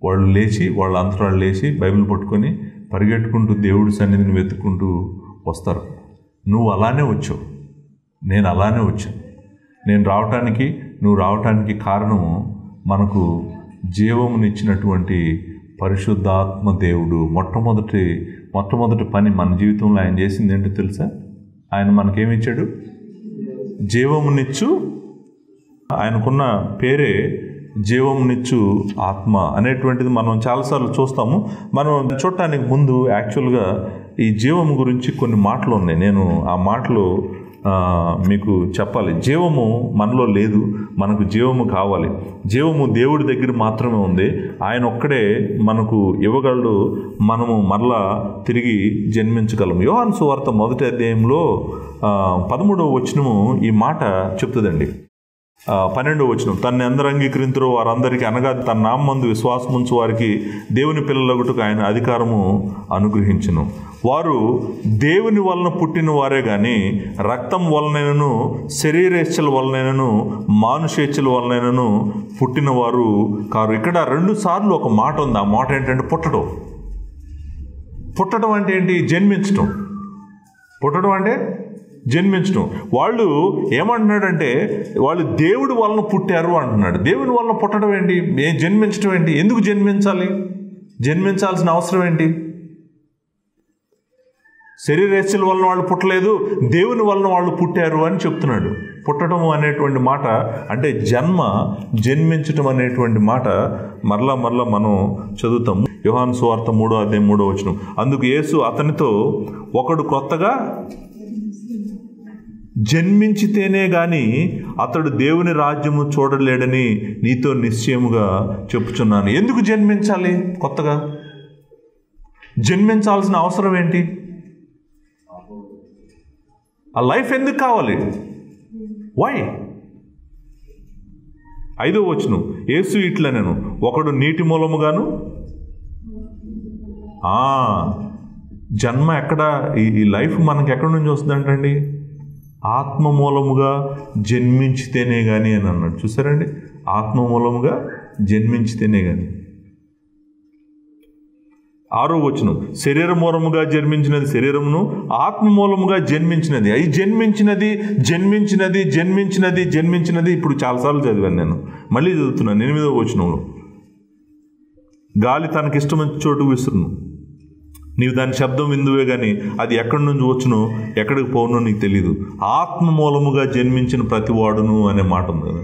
వాళ్ళు లేచి, వాళ్ళ అంతరాలు లేచి బైబిల్ పట్టుకొని పరిగెట్టుకుంటూ దేవుడి సన్నిధిని వెతుక్కుంటూ వస్తారు. నువ్వు అలానే వచ్చావు, నేను అలానే వచ్చాను. నేను రావటానికి, నువ్వు రావటానికి కారణము మనకు జీవమునిచ్చినటువంటి పరిశుద్ధాత్మ దేవుడు. మొట్టమొదటి పని మన జీవితంలో ఆయన చేసింది ఏంటో తెలుసా? ఆయన మనకేమిచ్చాడు? జీవమునిచ్చు. ఆయనకున్న పేరే జీవమునిచ్చు ఆత్మ అనేటువంటిది మనం చాలాసార్లు చూస్తాము. మనం చూడటానికి ముందు యాక్చువల్గా ఈ జీవము గురించి కొన్ని మాటలు ఉన్నాయి. నేను ఆ మాటలు మీకు చెప్పాలి. జీవము మనలో లేదు, మనకు జీవము కావాలి. జీవము దేవుడి దగ్గర మాత్రమే ఉంది. ఆయన ఒక్కడే మనకు ఇవ్వగలడు. మనము మరలా తిరిగి జన్మించగలము. యోహాను సువార్త 1వ అధ్యాయంలో 13వ వచనము ఈ మాట చెప్తుందండి. 12వ వచనం, తన్ని అందరూ అంగీకరించరు వారందరికీ, అనగా తన నామందు విశ్వాసముంచు వారికి దేవుని పిల్లలగుటకు ఆయన అధికారము అనుగ్రహించును. వారు దేవుని వలన పుట్టిన వారే గాని రక్తం వలనైనను, శరీరేచ్ఛల వలనైనను, మానుషేచ్ఛల వలనైనను పుట్టిన వారు కారు. ఇక్కడ 2 సార్లు ఒక మాట ఉంది. ఆ మాట ఏంటంటే పుట్టడం. పుట్టడం అంటే ఏంటి? జన్మించటం. పుట్టడం అంటే జన్మించడం. వాళ్ళు ఏమంటున్నాడంటే వాళ్ళు దేవుడి వలన పుట్టారు అంటున్నాడు. దేవుని వలన పుట్టడం ఏంటి? జన్మించడం ఏంటి? ఎందుకు జన్మించాలి? జన్మించాల్సిన అవసరం ఏంటి? శరీరేచ్ఛల వలన వాళ్ళు పుట్టలేదు, దేవుని వలన వాళ్ళు పుట్టారు అని చెప్తున్నాడు. పుట్టడం అనేటువంటి మాట అంటే జన్మించటం అనేటువంటి మాట మరలా మనం చదువుతాము. యోహాను సువార్త 3వ అధ్యాయం 3వ వచనం, అందుకు యేసు అతనితో, ఒకడు కొత్తగా జన్మించితేనే గాని అతడు దేవుని రాజ్యము చూడలేడని నీతో నిశ్చయముగా చెప్పుచున్నాను. ఎందుకు జన్మించాలి? కొత్తగా జన్మించాల్సిన అవసరం ఏంటి? ఆ లైఫ్ ఎందుకు కావాలి? వై? 5వ వచనం, యేసు ఇట్లనెను, ఒకడు నీటి మూలముగాను. జన్మ ఎక్కడ? ఈ లైఫ్ మనకి ఎక్కడి నుంచి వస్తుందంటండి? ఆత్మ మూలముగా జన్మించితేనే కానీ అని అన్నాడు. చూసారండి, ఆత్మ మూలముగా జన్మించితేనే కానీ. 6వ వచనం, శరీర మూలముగా జన్మించినది శరీరమును, ఆత్మ మూలముగా జన్మించినది. అవి జన్మించినది. ఇప్పుడు చాలాసార్లు చదివాను నేను, మళ్ళీ చదువుతున్నాను. 8వ వచనంలో, గాలి తనకిష్టమైన చోటు విసురును, నీవు దాని శబ్దం విందువే కానీ అది ఎక్కడి నుంచి వచ్చునో ఎక్కడికి పోనో నీకు తెలీదు. ఆత్మ మూలముగా జన్మించిన ప్రతివాడును అనే మాట ఉంది కదా.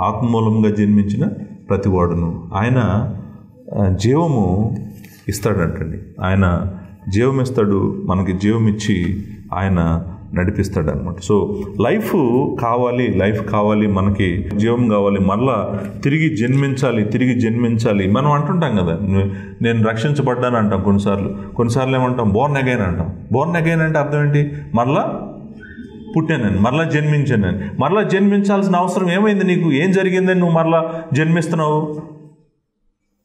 ఆత్మ మూలముగా జన్మించిన ప్రతివాడును ఆయన జీవము ఇస్తాడంటండి. ఆయన జీవం ఇస్తాడు, మనకి జీవం ఇచ్చి ఆయన నడిపిస్తాడు అనమాట. సో లైఫ్ కావాలి, మనకి జీవం కావాలి, మళ్ళా తిరిగి జన్మించాలి. మనం అంటుంటాం కదా, నేను రక్షించబడ్డాను అంటాం. కొన్నిసార్లు ఏమంటాం, బోర్న్ అగైన్ అంటాం. బోర్న్ అగైన్ అంటే అర్థం ఏంటి? మరలా పుట్టానని, మరలా జన్మించానని. మరలా జన్మించాల్సిన అవసరం ఏమైంది నీకు? ఏం జరిగిందని నువ్వు మరలా జన్మిస్తున్నావు?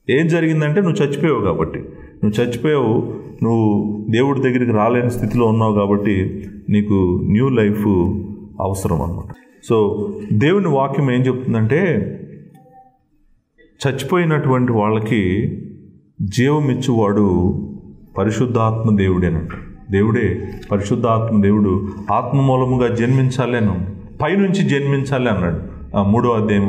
ఏం జరిగిందంటే నువ్వు చచ్చిపోయావు కాబట్టి. నువ్వు దేవుడి దగ్గరికి రాలేని స్థితిలో ఉన్నావు కాబట్టి నీకు న్యూ లైఫ్ అవసరం అన్నమాట. సో దేవుని వాక్యం ఏం చెప్తుందంటే, చచ్చిపోయినటువంటి వాళ్ళకి జీవం ఇచ్చువాడు పరిశుద్ధాత్మ దేవుడేనంట. దేవుడే పరిశుద్ధాత్మ దేవుడు. ఆత్మ మూలముగా జన్మించాలి అని, పైనుంచి జన్మించాలి అన్నాడు. 3వ అధ్యాయం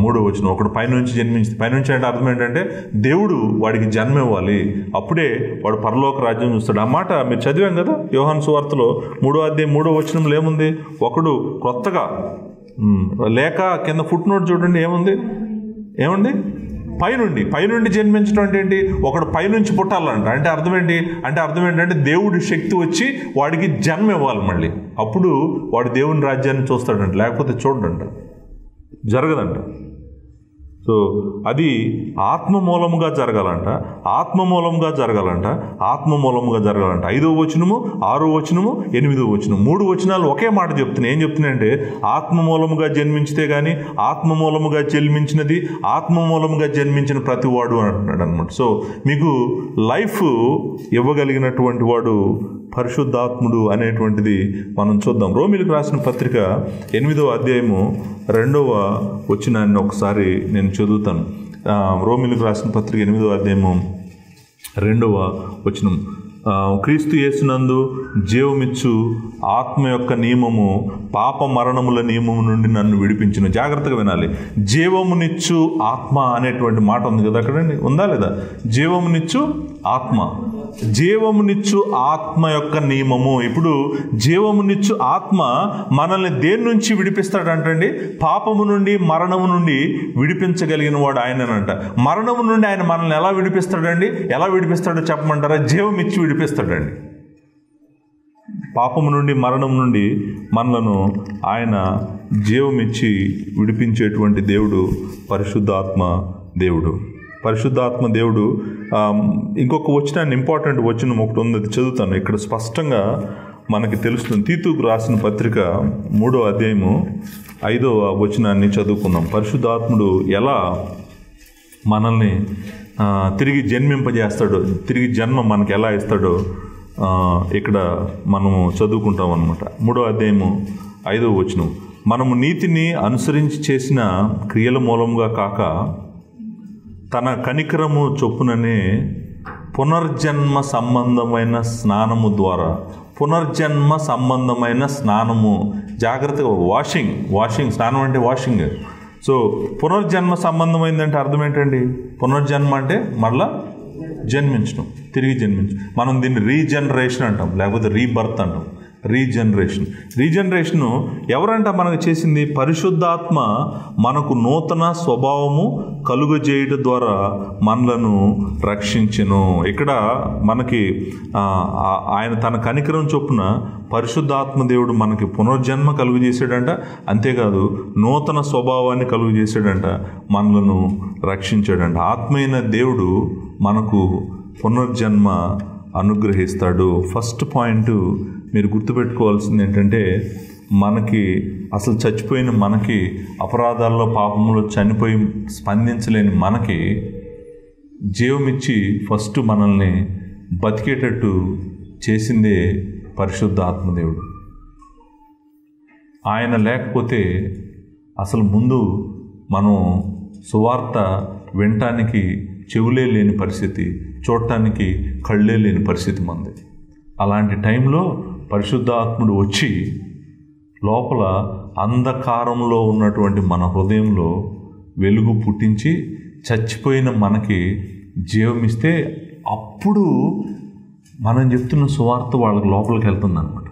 3వ వచనం. ఒకడు పైనుంచి పైనుంచి అంటే అర్థం ఏంటంటే దేవుడు వాడికి జన్మ ఇవ్వాలి, అప్పుడే వాడు పరలోక రాజ్యం చూస్తాడు. ఆ మాట మీరు చదివాం కదా యోహాను సువార్తలో 3వ అధ్యాయం 3వ వచనంలో ఏముంది? ఒకడు కొత్తగా లేక కింద ఫుట్ నోట్ చూడండి, ఏముంది? పైనుండి జన్మించడం అంటే ఏంటి? ఒకడు పైనుంచి పుట్టాలంట. అంటే అర్థం ఏంటంటే దేవుడి శక్తి వచ్చి వాడికి జన్మ ఇవ్వాలి మళ్ళీ, అప్పుడు వాడు దేవుని రాజ్యాన్ని చూస్తాడంట, లేకపోతే చూడంట, జరగదంట. సో అది ఆత్మ మూలముగా జరగాలంట. 5వ వచనము, 6వ వచనము, 8వ వచనం, 3 వచనాలు ఒకే మాట చెప్తున్నాయి. ఏం చెప్తున్నాయంటే ఆత్మ మూలముగా జన్మించితే కానీ, ఆత్మ మూలముగా జన్మించిన ప్రతివాడు అంటున్నాడు అనమాట. సో మీకు లైఫ్ ఇవ్వగలిగినటువంటి వాడు పరిశుద్ధాత్ముడు అనేటువంటిది మనం చూద్దాం. రోమీయులకు రాసిన పత్రిక 8వ అధ్యాయము 2వ వచనాన్ని ఒకసారి నేను చదువుతాను. రోమీయులకు రాసిన పత్రిక 8వ అధ్యాయము 2వ వచనం. క్రీస్తు యేసునందు జీవమిచ్చు ఆత్మ యొక్క నియమము పాప మరణముల నియమము నుండి నన్ను విడిపించును. జాగ్రత్తగా వినాలి. జీవమునిచ్చు ఆత్మ అనేటువంటి మాట ఉంది కదా, అక్కడ ఉందా లేదా? జీవమునిచ్చు ఆత్మ యొక్క నియమము. ఇప్పుడు జీవమునిచ్చు ఆత్మ మనల్ని దేని నుంచి విడిపిస్తాడంటండి? పాపము నుండి, మరణము నుండి విడిపించగలిగిన వాడు ఆయననంట. మరణము నుండి ఆయన మనల్ని ఎలా విడిపిస్తాడో చెప్పమంటారా? జీవం ఇచ్చి విడిపిస్తాడండి. పాపము నుండి, మరణం నుండి మనలను ఆయన జీవం ఇచ్చి విడిపించేటువంటి దేవుడు పరిశుద్ధాత్మ దేవుడు. ఇంకొక వచనాన్ని, ఇంపార్టెంట్ వచనం ఒకటి ఉంది, అది చదువుతాను. ఇక్కడ స్పష్టంగా మనకి తెలుస్తుంది. తీతుకు రాసిన పత్రిక 3వ అధ్యాయము 5వ వచనాన్ని చదువుకుందాం. పరిశుద్ధాత్ముడు ఎలా మనల్ని తిరిగి జన్మింపజేస్తాడో, తిరిగి జన్మ మనకి ఎలా ఇస్తాడో ఇక్కడ మనము చదువుకుంటాం అన్నమాట. 3వ అధ్యాయము 5వ వచనం. మనము నీతిని అనుసరించి చేసిన క్రియల మూలంగా కాక తన కనికరము చొప్పుననే పునర్జన్మ సంబంధమైన స్నానము, జాగ్రత్తగా వాషింగ్ స్నానం అంటే వాషింగ్. సో పునర్జన్మ సంబంధమైందంటే అర్థం ఏంటండి? పునర్జన్మ అంటే మళ్ళా జన్మించడం, తిరిగి జన్మించడం. మనం దీన్ని రీజనరేషన్ అంటాం, లేకపోతే రీబర్త్ అంటాం. రీజనరేషను ఎవరంట మనకు చేసింది? పరిశుద్ధాత్మ మనకు నూతన స్వభావము కలుగజేయడం ద్వారా మనలను రక్షించెను. ఇక్కడ మనకి ఆయన తన కనికరం చొప్పున పరిశుద్ధాత్మ దేవుడు మనకి పునర్జన్మ కలుగజేసాడంట. అంతేకాదు నూతన స్వభావాన్ని కలుగజేసాడంట, మనలను రక్షించాడంట. ఆత్మైన దేవుడు మనకు పునర్జన్మ అనుగ్రహిస్తాడు. ఫస్ట్ పాయింట్ మీరు గుర్తుపెట్టుకోవాల్సింది ఏంటంటే, మనకి అసలు చచ్చిపోయిన మనకి, అపరాధాల్లో పాపంలో చనిపోయి స్పందించలేని మనకి జీవమిచ్చి ఫస్ట్ మనల్ని బతికేటట్టు చేసిందే పరిశుద్ధ ఆత్మదేవుడు. ఆయన లేకపోతే అసలు ముందు మనం సువార్త వినటానికి చెవులే లేని పరిస్థితి, చూడటానికి కళ్ళే లేని పరిస్థితి మంది. అలాంటి టైంలో పరిశుద్ధాత్ముడు వచ్చి లోపల అంధకారంలో ఉన్నటువంటి మన హృదయంలో వెలుగు పుట్టించి చచ్చిపోయిన మనకి జీవమిస్తే, అప్పుడు మనం చెప్తున్న సువార్త వాళ్ళకి లోపలికి వెళ్తుంది అనమాట.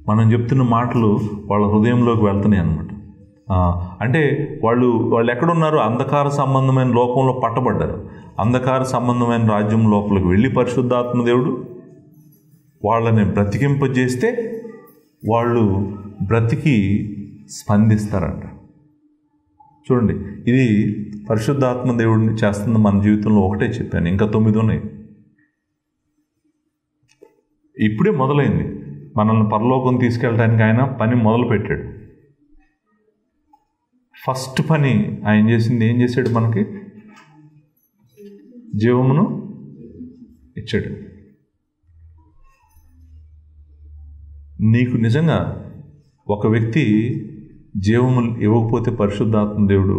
మనం చెప్తున్న మాటలు వాళ్ళ హృదయంలోకి వెళ్తున్నాయి అనమాట. అంటే వాళ్ళు ఎక్కడున్నారు? అంధకార సంబంధమైన లోకంలో పట్టబడ్డారు. అంధకార సంబంధమైన రాజ్యం లోపలికి వెళ్ళి పరిశుద్ధాత్మ దేవుడు వాళ్ళని బ్రతికింపజేస్తే వాళ్ళు బ్రతికి స్పందిస్తారంట. చూడండి, ఇది పరిశుద్ధాత్మ దేవుడిని చేస్తుంది మన జీవితంలో. ఒకటే చెప్పాను, ఇంకా 9 ఉన్నాయి. ఇప్పుడే మొదలైంది. మనల్ని పరలోకం తీసుకెళ్ళడానికి ఆయన పని మొదలుపెట్టాడు. ఫస్ట్ పని ఆయన చేసింది ఏం చేశాడు? మనకి జీవమును ఇచ్చాడు. నీకు నిజంగా ఒక వ్యక్తి జీవము ఇవ్వకపోతే పరిశుద్ధాత్మ దేవుడు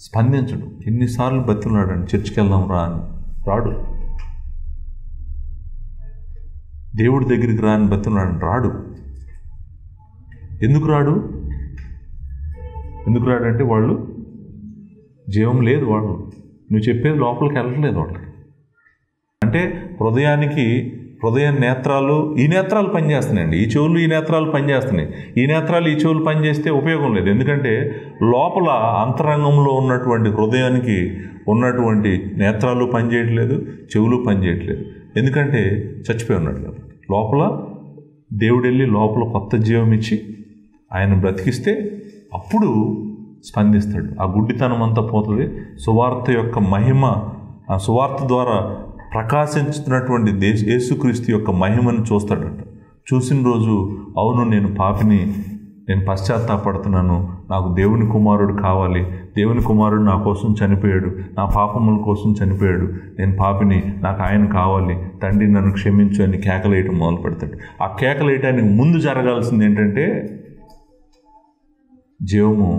స్పందించడు. ఎన్నిసార్లు బతిలాడండి, చర్చికి వెళ్దాం రా అని, రాడు. దేవుడి దగ్గరికి రా అని బతిలాడు, రాడు. ఎందుకు రాడు? ఎందుకు రాడంటే వాళ్ళు జీవం లేదు, వాళ్ళు నువ్వు చెప్పేది లోపలికి వెళ్ళట్లేదు వాళ్ళకి. అంటే హృదయ నేత్రాలు, ఈ నేత్రాలు పనిచేస్తున్నాయండి, ఈ చెవులు ఈ నేత్రాలు పనిచేస్తున్నాయి. ఈ నేత్రాలు ఈ చెవులు పనిచేస్తే ఉపయోగం లేదు. ఎందుకంటే లోపల అంతరంగంలో ఉన్నటువంటి హృదయానికి ఉన్నటువంటి నేత్రాలు పనిచేయట్లేదు, చెవులు పనిచేయట్లేదు. ఎందుకంటే చచ్చిపోయి ఉన్నాడు కాబట్టి. లోపల దేవుడు వెళ్ళి లోపల కొత్త జీవం ఇచ్చి ఆయన బ్రతికిస్తే అప్పుడు స్పందిస్తాడు. ఆ గుడ్డితనం అంతా పోతుంది. సువార్త యొక్క మహిమ, ఆ సువార్త ద్వారా ప్రకాశించుతున్నటువంటి యేసుక్రీస్తు యొక్క మహిమను చూస్తాడట. చూసిన రోజు, అవును నేను పాపిని, నేను పశ్చాత్తాపడుతున్నాను, నాకు దేవుని కుమారుడు కావాలి, దేవుని కుమారుడు నా కోసం చనిపోయాడు, నా పాపముల కోసం చనిపోయాడు, నేను పాపిని, నాకు ఆయన కావాలి, తండ్రి నన్ను క్షమించు అని కేకలేయటం మొదలు పెడతాడు. ఆ కేకలేయటానికి ముందు జరగాల్సింది ఏంటంటే జీవము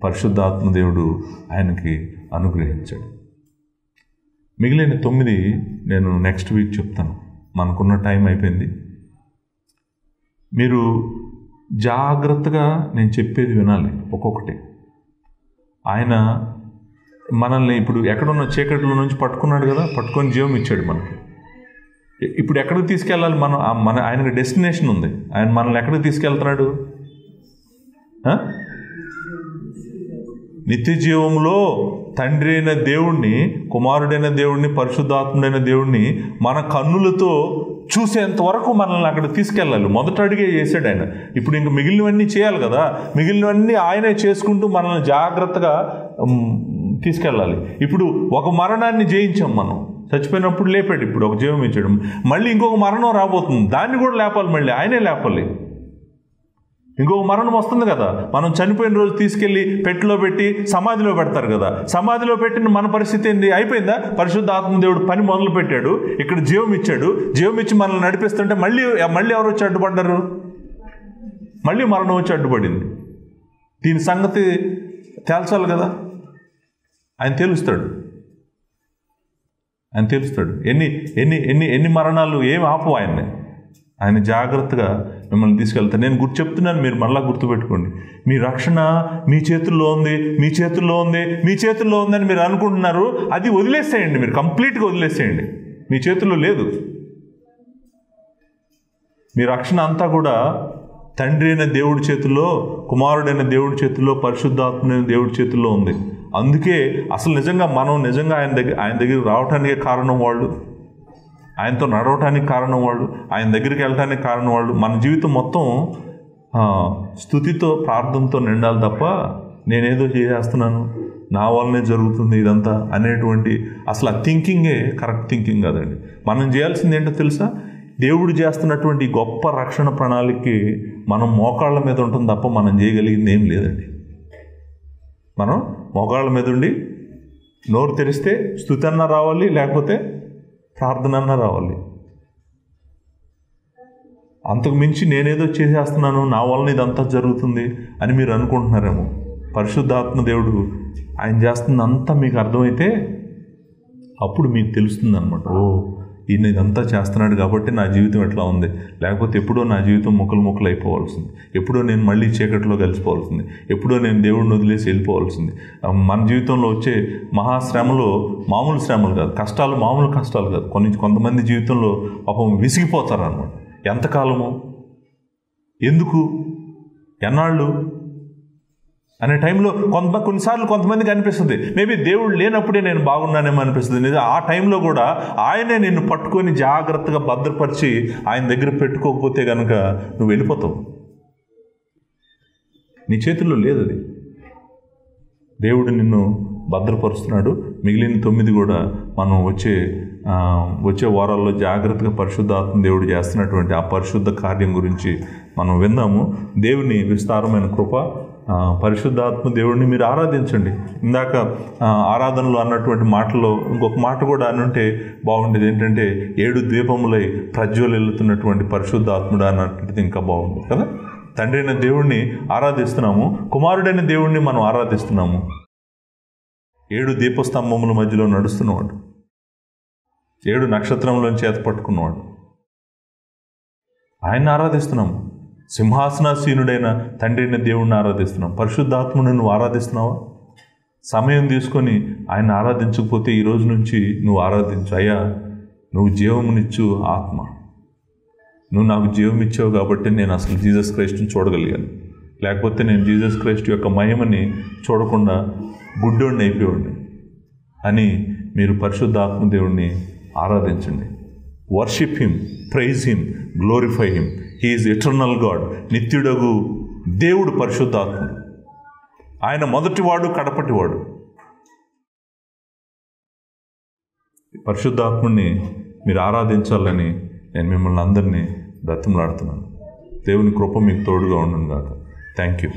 పరిశుద్ధాత్మ దేవుడు ఆయనకి అనుగ్రహించాడు. మిగిలిన 9 నేను నెక్స్ట్ వీక్ చెప్తాను. మనకున్న టైం అయిపోయింది. మీరు జాగ్రత్తగా నేను చెప్పేది వినాలి ఒక్కొక్కటి. ఆయన మనల్ని ఇప్పుడు ఎక్కడున్న చీకటిలో నుంచి పట్టుకున్నాడు కదా, పట్టుకొని జీవం ఇచ్చాడు మనకి. ఇప్పుడు ఎక్కడికి తీసుకెళ్ళాలి? మన ఆయనకి డెస్టినేషన్ ఉంది. ఆయన మనల్ని ఎక్కడికి తీసుకెళ్తున్నాడు? నిత్య జీవంలో తండ్రి అయిన దేవుణ్ణి, కుమారుడైన దేవుణ్ణి, పరిశుద్ధాత్ముడైన దేవుణ్ణి మన కన్నులతో చూసేంత వరకు మనల్ని అక్కడ తీసుకెళ్ళాలి. మొదట అడిగే చేశాడు ఆయన. ఇప్పుడు ఇంక మిగిలినవన్నీ చేయాలి కదా, మిగిలినవన్నీ ఆయనే చేసుకుంటూ మనల్ని జాగ్రత్తగా తీసుకెళ్ళాలి. ఇప్పుడు ఒక మరణాన్ని జయించాం మనం, చచ్చిపోయినప్పుడు లేపాడు, ఇప్పుడు ఒక జీవం ఇచ్చాడు. మళ్ళీ ఇంకొక మరణం రాబోతుంది, దాన్ని కూడా లేపాలి, మళ్ళీ ఆయనే లేపాలి. ఇంకొక మరణం వస్తుంది కదా, మనం చనిపోయిన రోజు తీసుకెళ్ళి పెట్టెలో పెట్టి సమాధిలో పెడతారు కదా, సమాధిలో పెట్టిన మన పరిస్థితి ఏంటి? అయిపోయిందా? పరిశుద్ధ ఆత్మదేవుడు పని మొదలు పెట్టాడు, ఇక్కడ జీవం ఇచ్చాడు, జీవం ఇచ్చి మనల్ని నడిపిస్తుంటే మళ్ళీ ఎవరు వచ్చి అడ్డుపడ్డారు? మళ్ళీ మరణం వచ్చి అడ్డుపడింది. దీని సంగతి తేల్చాలి కదా. ఆయన తెలుస్తాడు. ఎన్ని మరణాలు ఏమి ఆపు ఆయన్ని. ఆయన జాగ్రత్తగా మిమ్మల్ని తీసుకెళ్తారు. నేను చెప్తున్నాను, మీరు మళ్ళా గుర్తుపెట్టుకోండి. మీ రక్షణ మీ చేతుల్లో ఉంది, మీ చేతుల్లో ఉంది, మీ చేతుల్లో ఉందని మీరు అనుకుంటున్నారు. అది వదిలేసేయండి, మీరు కంప్లీట్గా వదిలేసేయండి. మీ చేతుల్లో లేదు. మీ రక్షణ అంతా కూడా తండ్రి అయిన దేవుడి చేతుల్లో, కుమారుడైన దేవుడి చేతుల్లో, పరిశుద్ధాత్మైన దేవుడి చేతుల్లో ఉంది. అందుకే అసలు నిజంగా ఆయన దగ్గర రావటానికి కారణం వాళ్ళు, ఆయనతో నడవటానికి కారణం వాళ్ళు, ఆయన దగ్గరికి వెళ్ళటానికి కారణం వాళ్ళు. మన జీవితం మొత్తం స్తుతితో, ప్రార్థనతో నిండాలి తప్ప నేనేదో చేసేస్తున్నాను, నా వల్లనే జరుగుతుంది ఇదంతా అనేటువంటి అసలు ఆ థింకింగే కరెక్ట్ థింకింగ్ కాదండి. మనం చేయాల్సింది ఏంటో తెలుసా? దేవుడు చేస్తున్నటువంటి గొప్ప రక్షణ ప్రణాళికకి మనం మోకాళ్ళ మీద ఉంటుంది తప్ప మనం చేయగలిగింది ఏం లేదండి. మనం మోకాళ్ళ మీద ఉండి నోరు తెరిస్తే స్తుతి అన్నా రావాలి, లేకపోతే ప్రార్థన అన్నా రావాలి. అంతకు మించి నేనేదో చేసేస్తున్నాను, నా వలన ఇదంతా జరుగుతుంది అని మీరు అనుకుంటున్నారేమో. పరిశుద్ధాత్మ దేవుడు ఆయన చేస్తున్నంతా మీకు అర్థమైతే అప్పుడు మీకు తెలుస్తుంది అనమాట. ఓ, ఈయన ఇదంతా చేస్తున్నాడు కాబట్టి నా జీవితం ఎట్లా ఉంది, లేకపోతే ఎప్పుడో నా జీవితం ముక్కలు అయిపోవాల్సింది, ఎప్పుడో నేను మళ్ళీ చీకట్లో కలిసిపోవాల్సింది, ఎప్పుడో నేను దేవుడిని వదిలేసి వెళ్ళిపోవాల్సింది. మన జీవితంలో వచ్చే మహాశ్రమలు మామూలు శ్రమలు కాదు, కష్టాలు మామూలు కష్టాలు కాదు. కొంతమంది జీవితంలో పాపం విసిగిపోతారు అన్నమాట. ఎంతకాలము, ఎందుకు, ఎన్నాళ్ళు అనే టైంలో కొన్నిసార్లు కొంతమందికి అనిపిస్తుంది, మేబీ దేవుడు లేనప్పుడే నేను బాగున్నానేమో అనిపిస్తుంది. ఆ టైంలో కూడా ఆయనే నిన్ను పట్టుకొని జాగ్రత్తగా భద్రపరిచి ఆయన దగ్గర పెట్టుకోకపోతే కనుక నువ్వు వెళ్ళిపోతావు. నీ చేతుల్లో లేదు అది. దేవుడు నిన్ను భద్రపరుస్తున్నాడు. మిగిలిన 9 కూడా మనం వచ్చే వారాల్లో జాగ్రత్తగా పరిశుద్ధాత్మ దేవుడు చేస్తున్నటువంటి ఆ పరిశుద్ధ కార్యం గురించి మనం విందాము. దేవుని విస్తారమైన కృప, పరిశుద్ధాత్మ దేవుడిని మీరు ఆరాధించండి. ఇందాక ఆరాధనలో అన్నటువంటి మాటలో ఇంకొక మాట కూడా అనుంటే బాగుండేది. ఏంటంటే 7 ద్వీపములై ప్రజ్వలిల్లుతున్నటువంటి పరిశుద్ధాత్ముడు అన్నటువంటిది ఇంకా బాగుంటుంది కదా. తండ్రి అయిన దేవుణ్ణి ఆరాధిస్తున్నాము, కుమారుడైన దేవుణ్ణి మనం ఆరాధిస్తున్నాము. 7 దీపస్తంభముల మధ్యలో నడుస్తున్నవాడు, 7 నక్షత్రములను చేత పట్టుకున్నవాడు, ఆయన్ని ఆరాధిస్తున్నాము. సింహాసనాసీనుడైన తండ్రి అయిన దేవుణ్ణి ఆరాధిస్తున్నాం. పరిశుద్ధాత్మను నువ్వు ఆరాధిస్తున్నావా? సమయం తీసుకొని ఆయన ఆరాధించకపోతే ఈ రోజు నుంచి నువ్వు ఆరాధించు. అయ్యా, నువ్వు జీవమునిచ్చు ఆత్మ, నువ్వు నాకు జీవం ఇచ్చావు కాబట్టి నేను అసలు జీసస్ క్రైస్ట్ని చూడగలిగాను. లేకపోతే నేను జీసస్ క్రైస్ట్ యొక్క మహిమని చూడకుండా గుడ్డోడిని అయిపోయాడిని అని మీరు పరిశుద్ధాత్మ దేవుణ్ణి ఆరాధించండి. Worship him, praise him, glorify him. He is eternal God. నిత్యుడగు దేవుడు పరిశుద్ధాత్ముడు. ఆయన మొదటివాడు, కడపటివాడు. పరిశుద్ధాత్ముడిని మీరు ఆరాధించాలని నేను మిమ్మల్ని అందరినీ బ్రతిమలాడుతున్నాను. దేవుని కృప మీకు తోడుగా ఉండును గాక. Thank you.